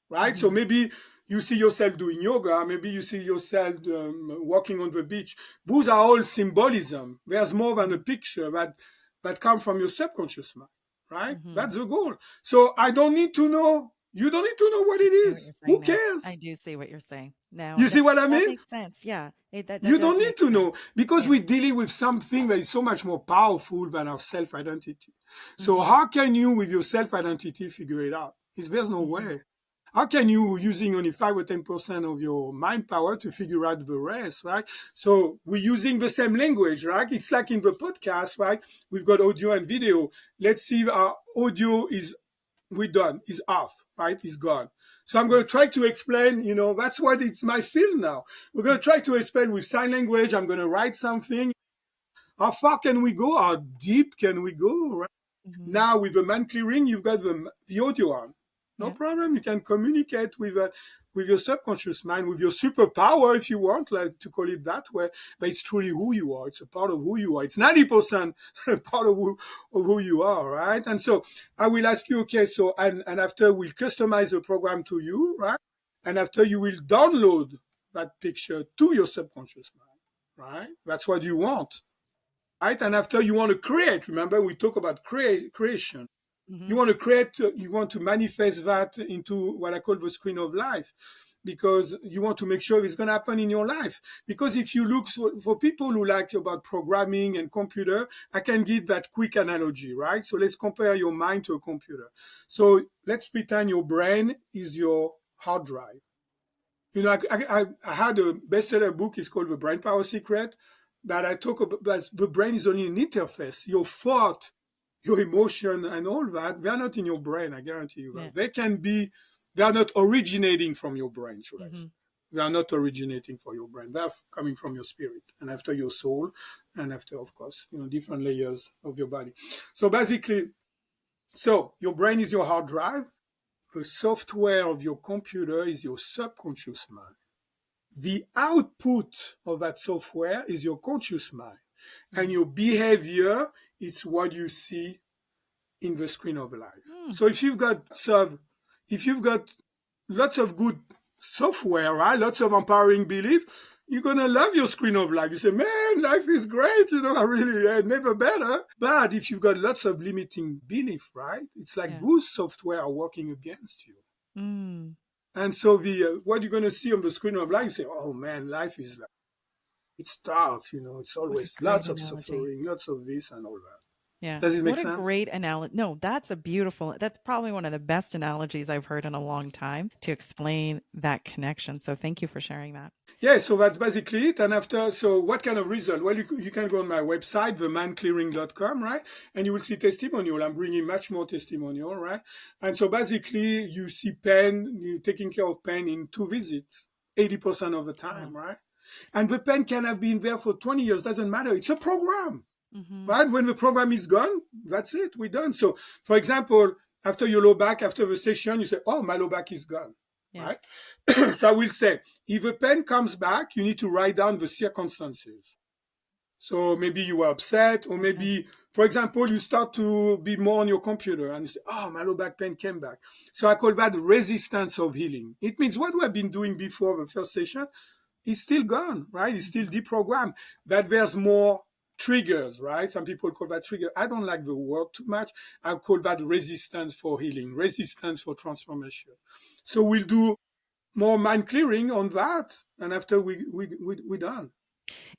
right? So Hmm. maybe you see yourself doing yoga, maybe you see yourself walking on the beach. Those are all symbolism. There's more than a picture that comes from your subconscious mind, right? Hmm. That's the goal. So I don't need to know. You don't need to know what I it see what is. you're Who saying now. I cares? do see what you're saying now. You see what I That mean? makes sense. Yeah, that You don't does need make to sense. know because Yeah. we're dealing with something that is so much more powerful than our self identity. So, Hmm. how can you, with your self identity, figure it out? There's no Hmm. way. How can you, using only 5 or 10% of your mind power, to figure out the rest, right? So, we're using the same language, right? It's like in the podcast, right? We've got audio and video. Let's see, our audio is we're done. Is off, right? Is gone. So I'm going to try to explain, that's what it's my field now. We're going to try to explain with sign language. I'm going to write something. How far can we go? How deep can we go? Right? Hmm. Now with the man clearing, you've got the audio on. No Yeah. problem. You can communicate with your subconscious mind, with your superpower, if you want, like to call it that way. But it's truly who you are. It's a part of who you are. It's 90% part of who you are, right? And so I will ask you, okay, so and after we'll customize the program to you, right? And after you will download that picture to your subconscious mind, right? That's what you want, right? And after you want to create, remember we talk about creation. Hmm. You want to create, you want to manifest that into what I call the screen of life, because you want to make sure it's going to happen in your life. Because if you look for people who like about programming and computer, I can give that quick analogy, right? So let's compare your mind to a computer. So let's pretend your brain is your hard drive. I had a bestseller book. It's called The Brain Power Secret. That I talk about. But the brain is only an interface. Your thought, your emotion, and all that, they are not in your brain. I guarantee you Yeah. that they can be. They are not originating from your brain, should I Hmm. say? They are not originating from your brain. They are coming from your spirit, and after your soul, and after, of course, different layers of your body. So basically, so your brain is your hard drive. The software of your computer is your subconscious mind. The output of that software is your conscious mind. And Hmm. your behavior is what you see in the screen of life. So if you've got lots of good software, right? Lots of empowering belief, you're gonna love your screen of life. You say, man, life is great, I really never better. But if you've got lots of limiting belief, right? It's like Yeah. those software are working against you. Mm. And so the what you're gonna see on the screen of life, you say, oh man, life is like it's tough, it's What a always great lots of analogy. suffering, lots of this and all that. Yeah. Does it make What a sense? great analogy. No, that's a beautiful, that's probably one of the best analogies I've heard in a long time to explain that connection. So thank you for sharing that. Yeah, so that's basically it. And after, so what kind of result? Well, you can go on my website, themanclearing.com, right? And you will see testimonial. I'm bringing much more testimonial, right? And so basically, you see pain, you taking care of pain in 2 visits, 80% of the Wow. time, right? And the pain can have been there for 20 years, doesn't matter. It's a program. Hmm. Right? When the program is gone, that's it. We're done. So, for example, after your low back, after the session, you say, "Oh, my low back is gone." Yeah. Right? So I will say, if a pain comes back, you need to write down the circumstances. So maybe you were upset, or Okay. maybe, for example, you start to be more on your computer and you say, "Oh, my low back pain came back." So I call that resistance of healing. It means what we have been doing before the first session it's still gone, right? It's still Hmm. deprogrammed. That there's more triggers, right? Some people call that trigger. I don't like the word too much. I call that resistance for healing, resistance for transformation. So we'll do more mind clearing on that, and after we're done.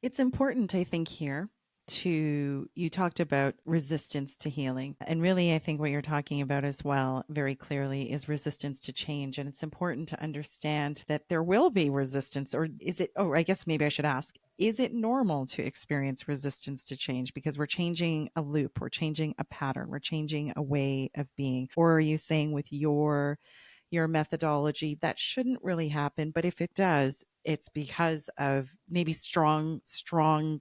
It's important, I think, here. to, you talked about resistance to healing. And really, I think what you're talking about as well, very clearly, is resistance to change. And it's important to understand that there will be resistance. Or is it, oh, I guess maybe I should ask, is it normal to experience resistance to change because we're changing a loop, we're changing a pattern, we're changing a way of being? Or are you saying with your methodology that shouldn't really happen, but if it does, it's because of maybe strong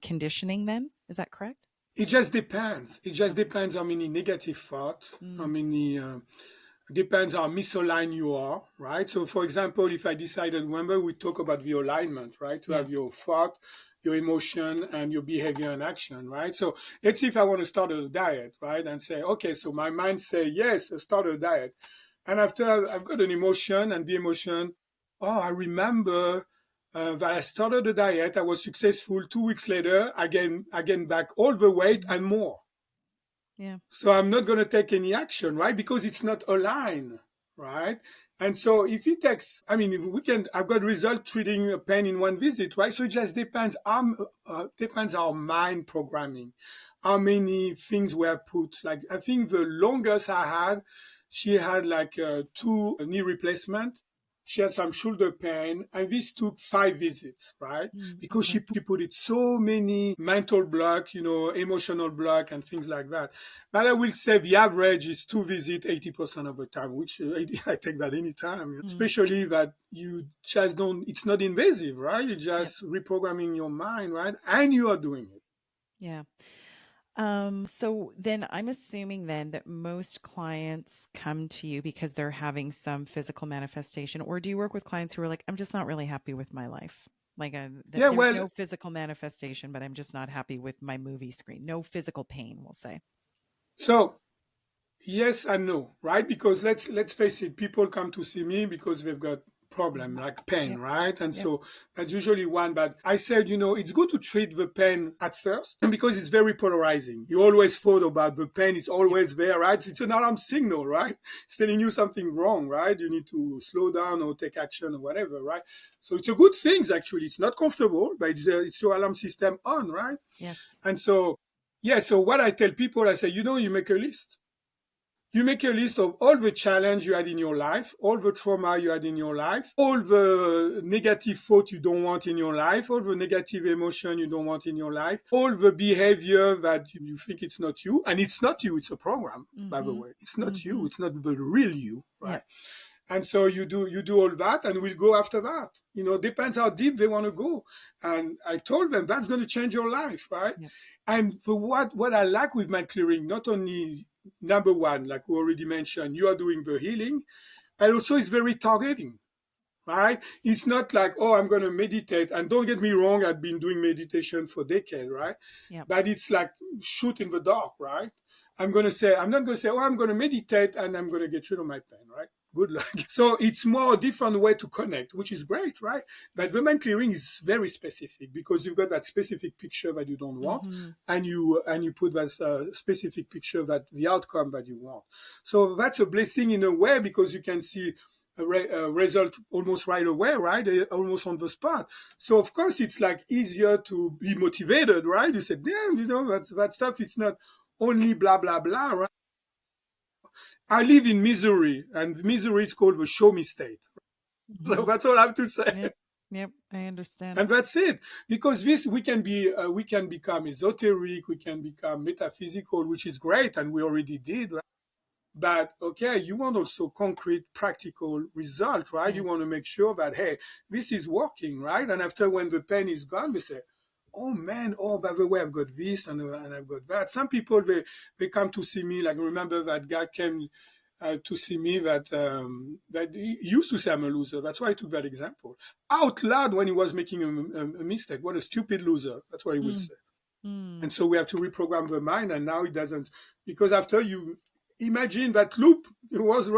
conditioning? Then is that correct? It just depends. It just depends how many negative thoughts, how Mm, many depends how misaligned you are, right? So, for example, if I decided, remember we talk about the alignment, right? To yeah. have your thought, your emotion, and your behavior and action, right? So, let's see if I want to start a diet, right? And say, okay, so my mind say yes, start a diet, and after I've got an emotion, and the emotion, oh, I remember. That I started the diet, I was successful. 2 weeks later, I gained back all the weight Mhm. and more. Yeah. So I'm not going to take any action, right? Because it's not aligned, right? And so if it takes, I mean, if we can, I've got result treating a pain in one visit, right? So it just depends. Depends our mind programming, how many things were put. Like I think the longest I had, she had like two knee replacement. She had some shoulder pain, and this took 5 visits, right? Because Okay. she put it so many mental block, emotional block, and things like that. But I will say the average is 2 visits 80% of the time, which I take that anytime, Mm, especially that you just don't, it's not invasive, right? You're yeah. just reprogramming your mind, right? And you are doing it. Yeah. So then I'm assuming then that most clients come to you because they're having some physical manifestation, or do you work with clients who are like, I'm just not really happy with my life? Like that Yeah, there's well, no physical manifestation, but I'm just not happy with my movie screen. No physical pain, we'll say. so yes and no, right? Because let's face it, people come to see me because they've got problem Mhm. like pain, Yep. right? And Yep. so that's usually one. But I said, it's good to treat the pain at first because it's very polarizing. You always thought about the pain; it's Yep. always there, right? It's an alarm signal, right? It's telling you something wrong, right? You need to slow down or take action or whatever, right? So it's a good thing actually. It's not comfortable, but it's your alarm system on, right? Yes. And so yeah, so what I tell people, I say, you make a list. You make a list of all the challenge you had in your life, all the trauma you had in your life, all the negative thought you don't want in your life, all the negative emotion you don't want in your life, all the behavior that you think it's not you. And it's not you, it's a program, by the Mm-hmm. way. It's not you, Mm-hmm. it's not the real you, Yep. right? And so you do all that, and we'll go after that. Depends how deep they want to go. And I told them that's going to change your life, right? Yep. And for what I like with mind clearing, not only number one, like we already mentioned, you are doing the healing, and also it's very targeting, right? It's not like, oh, I'm going to meditate. And don't get me wrong, I've been doing meditation for decades, right? Yep. But it's like shoot in the dark, right? I'm not going to say, oh, I'm going to meditate and I'm going to get rid of my pain, right? Good luck. So it's more a different way to connect, which is great, right? But the mind clearing is very specific because you've got that specific picture that you don't want, Mm-hmm. and you put that specific picture that the outcome that you want. So that's a blessing in a way because you can see a result almost right away, right? Almost on the spot. So of course it's like easier to be motivated, right? You say, damn, that stuff. It's not only blah blah blah, right? I live in misery, and misery is called the show me state. So Mm-hmm. that's all I have to say. Yep. Yep. I understand. And that's it. Because this we can become esoteric, we can become metaphysical, which is great, and we already did, right? But okay, you want also concrete, practical result, right? Yeah. You want to make sure that hey, this is working, right? And after when the pain is gone, we say, oh man, oh by the way, I've got this and I've got that. Some people they come to see me. Like remember that guy came to see me that he used to say I'm a loser. That's why I took that example out loud when he was making a mistake. What a stupid loser. That's what he will Mm. say. Mm. And so we have to reprogram the mind, and now it doesn't, because after you imagine that loop was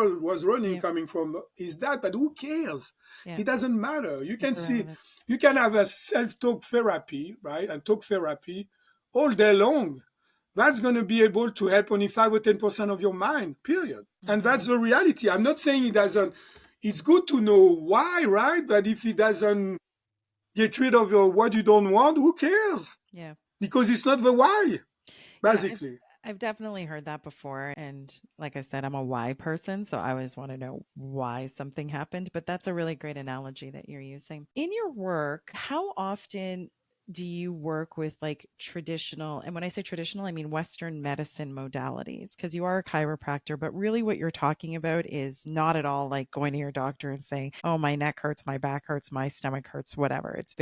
running Yep. coming from his dad, but who cares? Yeah. It doesn't matter. You can It's see, irrelevant. you can have a self-talk therapy, right? And talk therapy all day long. That's going to be able to help only 5 or 10% of your mind, period. And that's Mm-hmm. the reality. I'm not saying it doesn't, it's good to know why, right? But if it doesn't get rid of your what you don't want, who cares? Yeah. because it's not the why, Yeah, basically. I've definitely heard that before. And like I said, I'm a why person. So I always want to know why something happened. But that's a really great analogy that you're using. In your work, how often do you work with like traditional, and when I say traditional, I mean Western medicine modalities? Because you are a chiropractor, but really what you're talking about is not at all like going to your doctor and saying, oh, my neck hurts, my back hurts, my stomach hurts, whatever. It's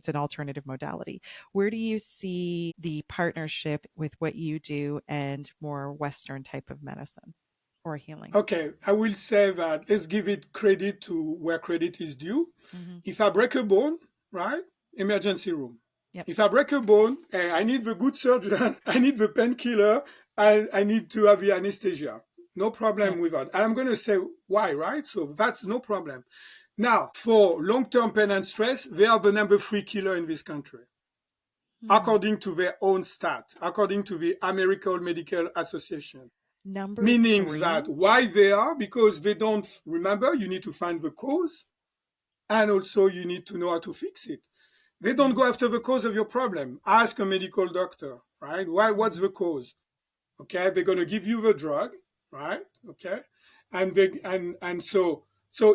an alternative modality. Where do you see the partnership with what you do and more Western type of medicine or healing? Okay, I will say that let's give it credit to where credit is due. Hmm. If I break a bone, right, emergency room. Yep. If I break a bone, I need the good surgeon, I need the painkiller, I need to have the anesthesia. No Yep. problem with that. And I'm going to say why, right? So that's no problem. Now, for long-term pain and stress, they are the number three killer in this country, Hmm. according to their own stat, according to the American Medical Association. Number Meaning that three. why they are, because they don't remember, you need to find the cause, and also you need to know how to fix it. They don't Hmm. go after the cause of your problem. Ask a medical doctor, right? Why? What's Hmm. the cause? Okay, they're going to give you the drug, right? Okay, and they and so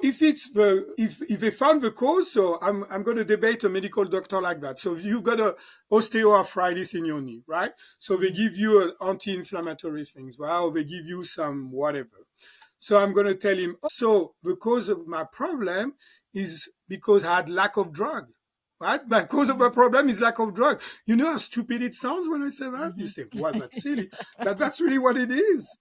if it's the if they found the cause, so I'm going to debate a medical doctor like that. So you've got a osteoarthritis in your knee, right? So they Hmm. give you an anti-inflammatory things, right? Or they give you some whatever. So I'm going to tell him, so the cause of my problem is because I had lack of drug, right? The cause of Hmm. my problem is lack of drug. You know how stupid it sounds when I say that? You Hmm. say, what, that's silly. But that's really what it is.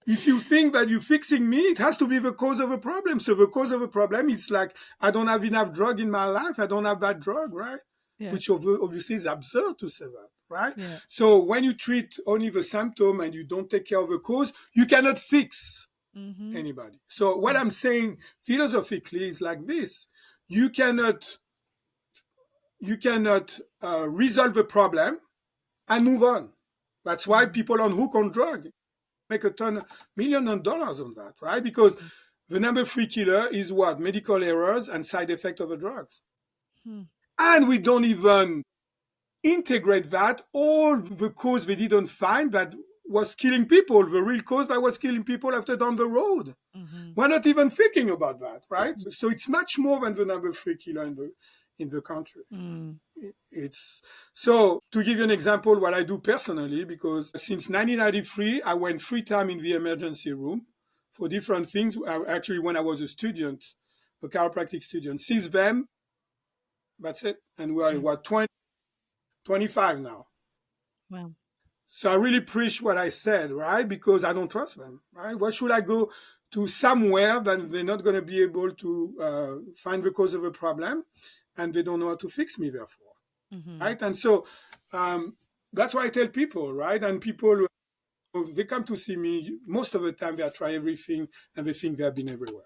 If you think that you're fixing me, it has to be the cause of a problem. So the cause of a problem is like, I don't have enough drug in my life. I don't have that drug, right? Yeah. Which obviously is absurd to say that, right? Yeah. So when you treat only the symptom and you don't take care of the cause, you cannot fix Hmm. anybody. So what Yeah. I'm saying philosophically is like this: you cannot resolve a problem and move on. That's why Hmm. people on hook on drug make a ton millions of dollars on that, right? Because the number three killer is what? Medical errors and side effect of the drugs. Hmm. And we don't even integrate that all the cause they didn't find that was killing people, the real cause that was killing people after down the road. Hmm. We're not even thinking about that, right? So it's much more than the number three killer in the country. Hmm. It's so to give you an example, what I do personally, because since 1993, I went 3 times in the emergency room for different things. Actually, when I was a student, a chiropractic student, since then, that's it. And we're Yeah. what 20, 25 now. Wow. So I really preach what I said, right? Because I don't trust them, right? Why should I go to somewhere that they're not going to be able to find the cause of a problem and they don't know how to fix me, therefore, Hmm. right? And so um, that's why I tell people, right? And people, they come to see me, most of the time they try everything and they think they've been everywhere.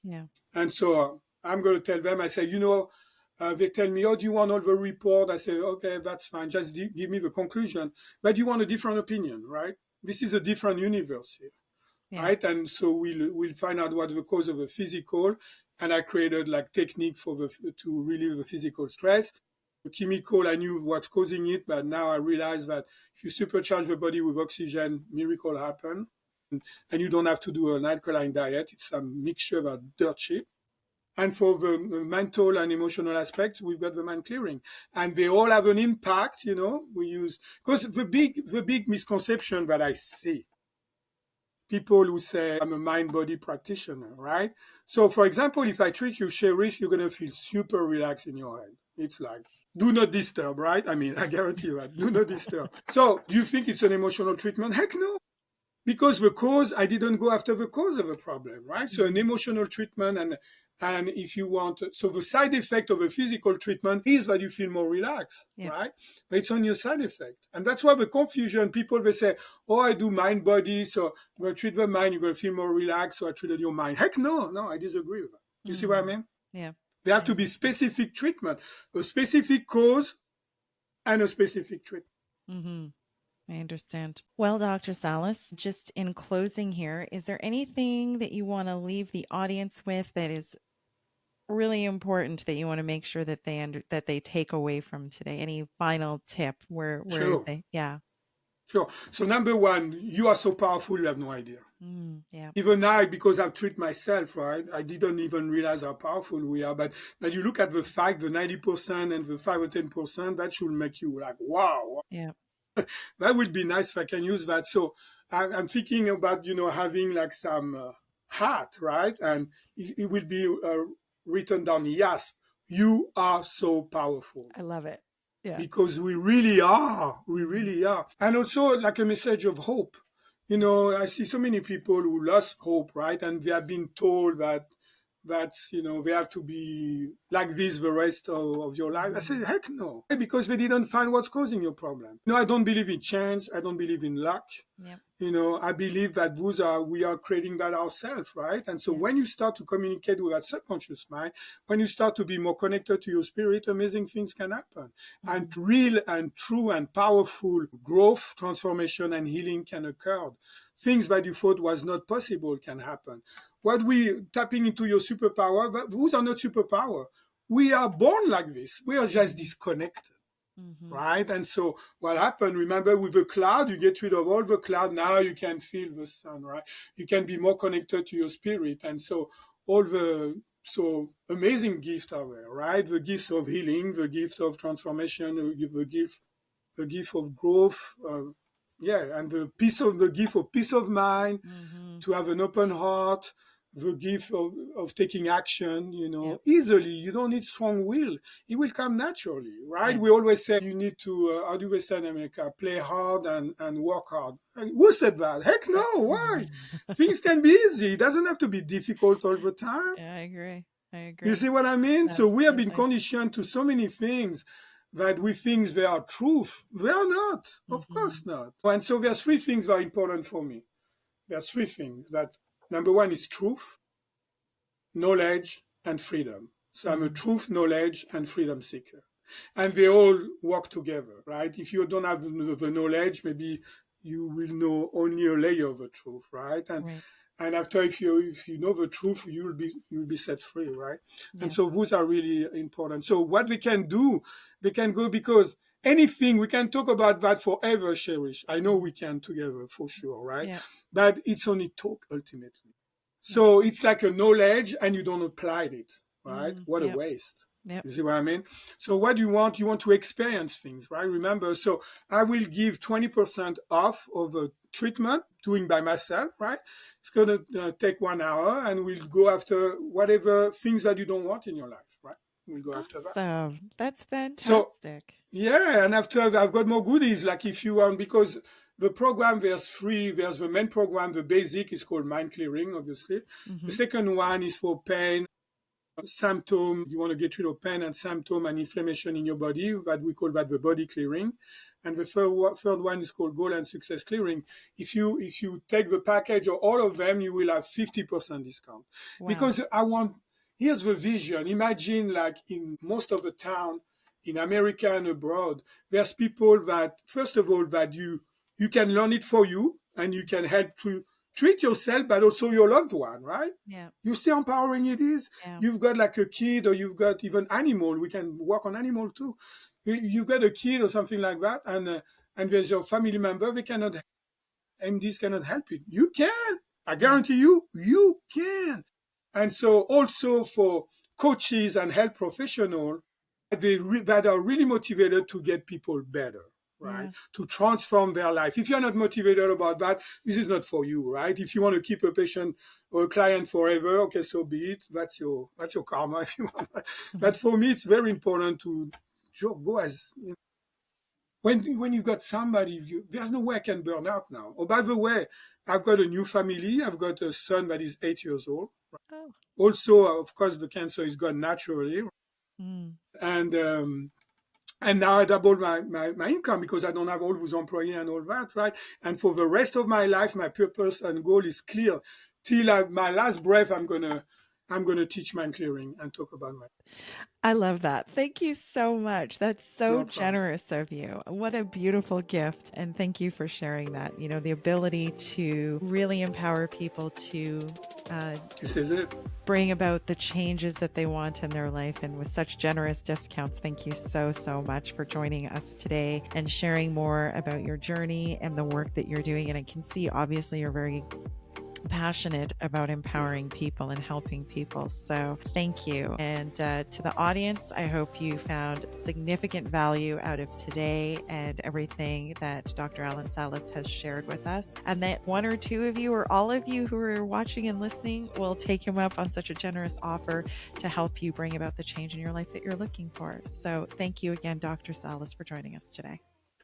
Yeah. And so I'm going to tell them, I say, they tell me, oh, do you want all the report? I say, okay, that's fine. Just give me the conclusion. But you want a different opinion, right? This is a different universe here, Yeah. right? And so we'll find out what the cause of the physical. And I created like technique to relieve the physical stress. The chemical, I knew what's causing it, but now I realize that if you supercharge the body with oxygen, miracle happen. And you don't have to do an alkaline diet. It's a mixture of dirt shit. And for the mental and emotional aspect, we've got the mind clearing, and they all have an impact. We use because the big misconception that I see people who say I'm a mind body practitioner, right? So, for example, if I treat you, Cherish, you're gonna feel super relaxed in your head. It's like do not disturb, right? I mean, I guarantee you that do not disturb. So, do you think it's an emotional treatment? Heck no, because the cause, I didn't go after the cause of the problem, right? So an Hmm. emotional treatment, and if you want, so the side effect of a physical treatment is that you feel more relaxed, Yeah. right? But it's only a side effect. And that's why the confusion, people, they say, oh, I do mind body, so I'm going to treat the mind, you're going to feel more relaxed, so I treated your mind. Heck no, no, I disagree with that. You see what I Hmm. mean? Yeah. There have Yeah. to be specific treatment, a specific cause and a specific treatment. Hmm. I understand. Well, Dr. Salas, just in closing here, is there anything that you want to leave the audience with that is really important that you want to make sure that that they take away from today? Any final tip where Sure, they, yeah. sure. So number one, you are so powerful, you have no idea. Yeah. Even I, because I've treated myself, right? I didn't even realize how powerful we are. But you look at the fact, the 90% and the 5 or 10%, that should make you like, wow, Yeah. that would be nice if I can use that. So I'm thinking about, having like some hat, right? And it will be written down, yes, you are so powerful. I love it. Yes. Because we really are. We Mhm. really are. And also like a message of hope. I see so many people who lost hope, right? And they have been told that they have to be like this the rest of your life. I Mhm. said, heck no. Because they didn't find what's causing your problem. No, I don't believe in chance. I don't believe in luck. Yep. I believe that we are creating that ourselves, right? And so Yeah. when you start to communicate with that subconscious mind, when you start to be more connected to your spirit, amazing things can happen. And Mhm. real and true and powerful growth, transformation, and healing can occur. Things that you thought was not possible can happen. What we tapping into your superpower, but those are not superpower. We are born like this. We are just Mhm. disconnected, Mhm. right? And so what happened, remember with the cloud, you get rid of all the cloud. Now you can feel the sun, right? You can be more connected to your spirit. And so all the so amazing gifts are there, right? The gifts of healing, the gift of transformation, the gift of growth, yeah, and the gift of peace of mind, Mhm. to have an open heart, the gift of taking action, Yep. easily. You don't need strong will. It will come naturally, right? Yeah. We always say you need to, how do we say in America, play hard and work hard. Like, who said that? Heck no, why? Things can be easy. It doesn't have to be difficult all the time. Yeah, I agree. I You agree. see what I mean? So we have been Absolutely. conditioned to so many things that we think they are truth. They are not. Of course Mhm. not. And so there's three things that are important for me. There's three things that number one is truth, knowledge, and freedom. So I'm a Mhm. truth, knowledge, and freedom seeker. And they all work together, right? If you don't have the knowledge, maybe you will know only a layer of the truth, right? And Right. and after, if you know the truth, you'll be set free, right? And Yeah. so those are really important. So what we can do, they can go, because anything we can talk about that forever, cherish. I know Mhm. we can together for sure, right? Yeah. But it's only talk ultimately. Yeah. So it's like a knowledge and you don't apply it, right? What a Yep. waste. Yep. You see what I mean? So what do you want? You want to experience things, right? Remember, so I will give 20% off of a treatment doing by myself, right? It's going to take 1 hour and we'll go after whatever things that you don't want in your life, right? We'll go after that. Awesome. That's So fantastic. yeah, and after I've got more goodies, like if you want, because the program, there's the main program, the basic is called mind clearing, obviously. The Mhm. second one is for pain, symptom. You want to get rid of pain and symptom and inflammation in your body, that we call that the body clearing. And the third one is called goal and success clearing. If you take the package or all of them, you will have 50% discount. Wow. Because here's the vision. Imagine like in most of the town in America and abroad, there's people that, first of all, that you can learn it for you and you can help to treat yourself, but also your loved one, right? Yeah. You see how empowering it is? Yeah. You've got like a kid, or you've got even animal. We can work on animal too. You've got a kid or something like that, and there's your family member. They cannot, MDs cannot help it. You can. I Yeah. guarantee you, you can. And so also for coaches and health professionals, that are really motivated to get people better, right? Yeah. To transform their life. If you're not motivated about that, this is not for you, right? If you want to keep a patient or a client forever, okay, so be it. That's your karma if you want. But for me, it's very important to go as when you've got somebody, there's no way I can burn out now. Oh, by the way, I've got a new family. I've got a son that is 8 years old. Oh. Also, of course, the cancer is gone naturally, Mm. and and now I double my income because I don't have all those employees and all that, right? And for the rest of my life, my purpose and goal is clear. Till my last breath, I'm gonna teach mind clearing and talk about my. I love that. Thank you so much. That's so No problem. generous of you. What a beautiful gift. And thank you for sharing that. The ability to really empower people to This is it. bring about the changes that they want in their life, and with such generous discounts. Thank you so much for joining us today and sharing more about your journey and the work that you're doing. And I can see obviously you're very passionate about empowering people and helping people. So thank you. And to the audience, I hope you found significant value out of today and everything that Dr. Alan Salas has shared with us, and that one or two of you or all of you who are watching and listening will take him up on such a generous offer to help you bring about the change in your life that you're looking for. So thank you again, Dr. Salas, for joining us today.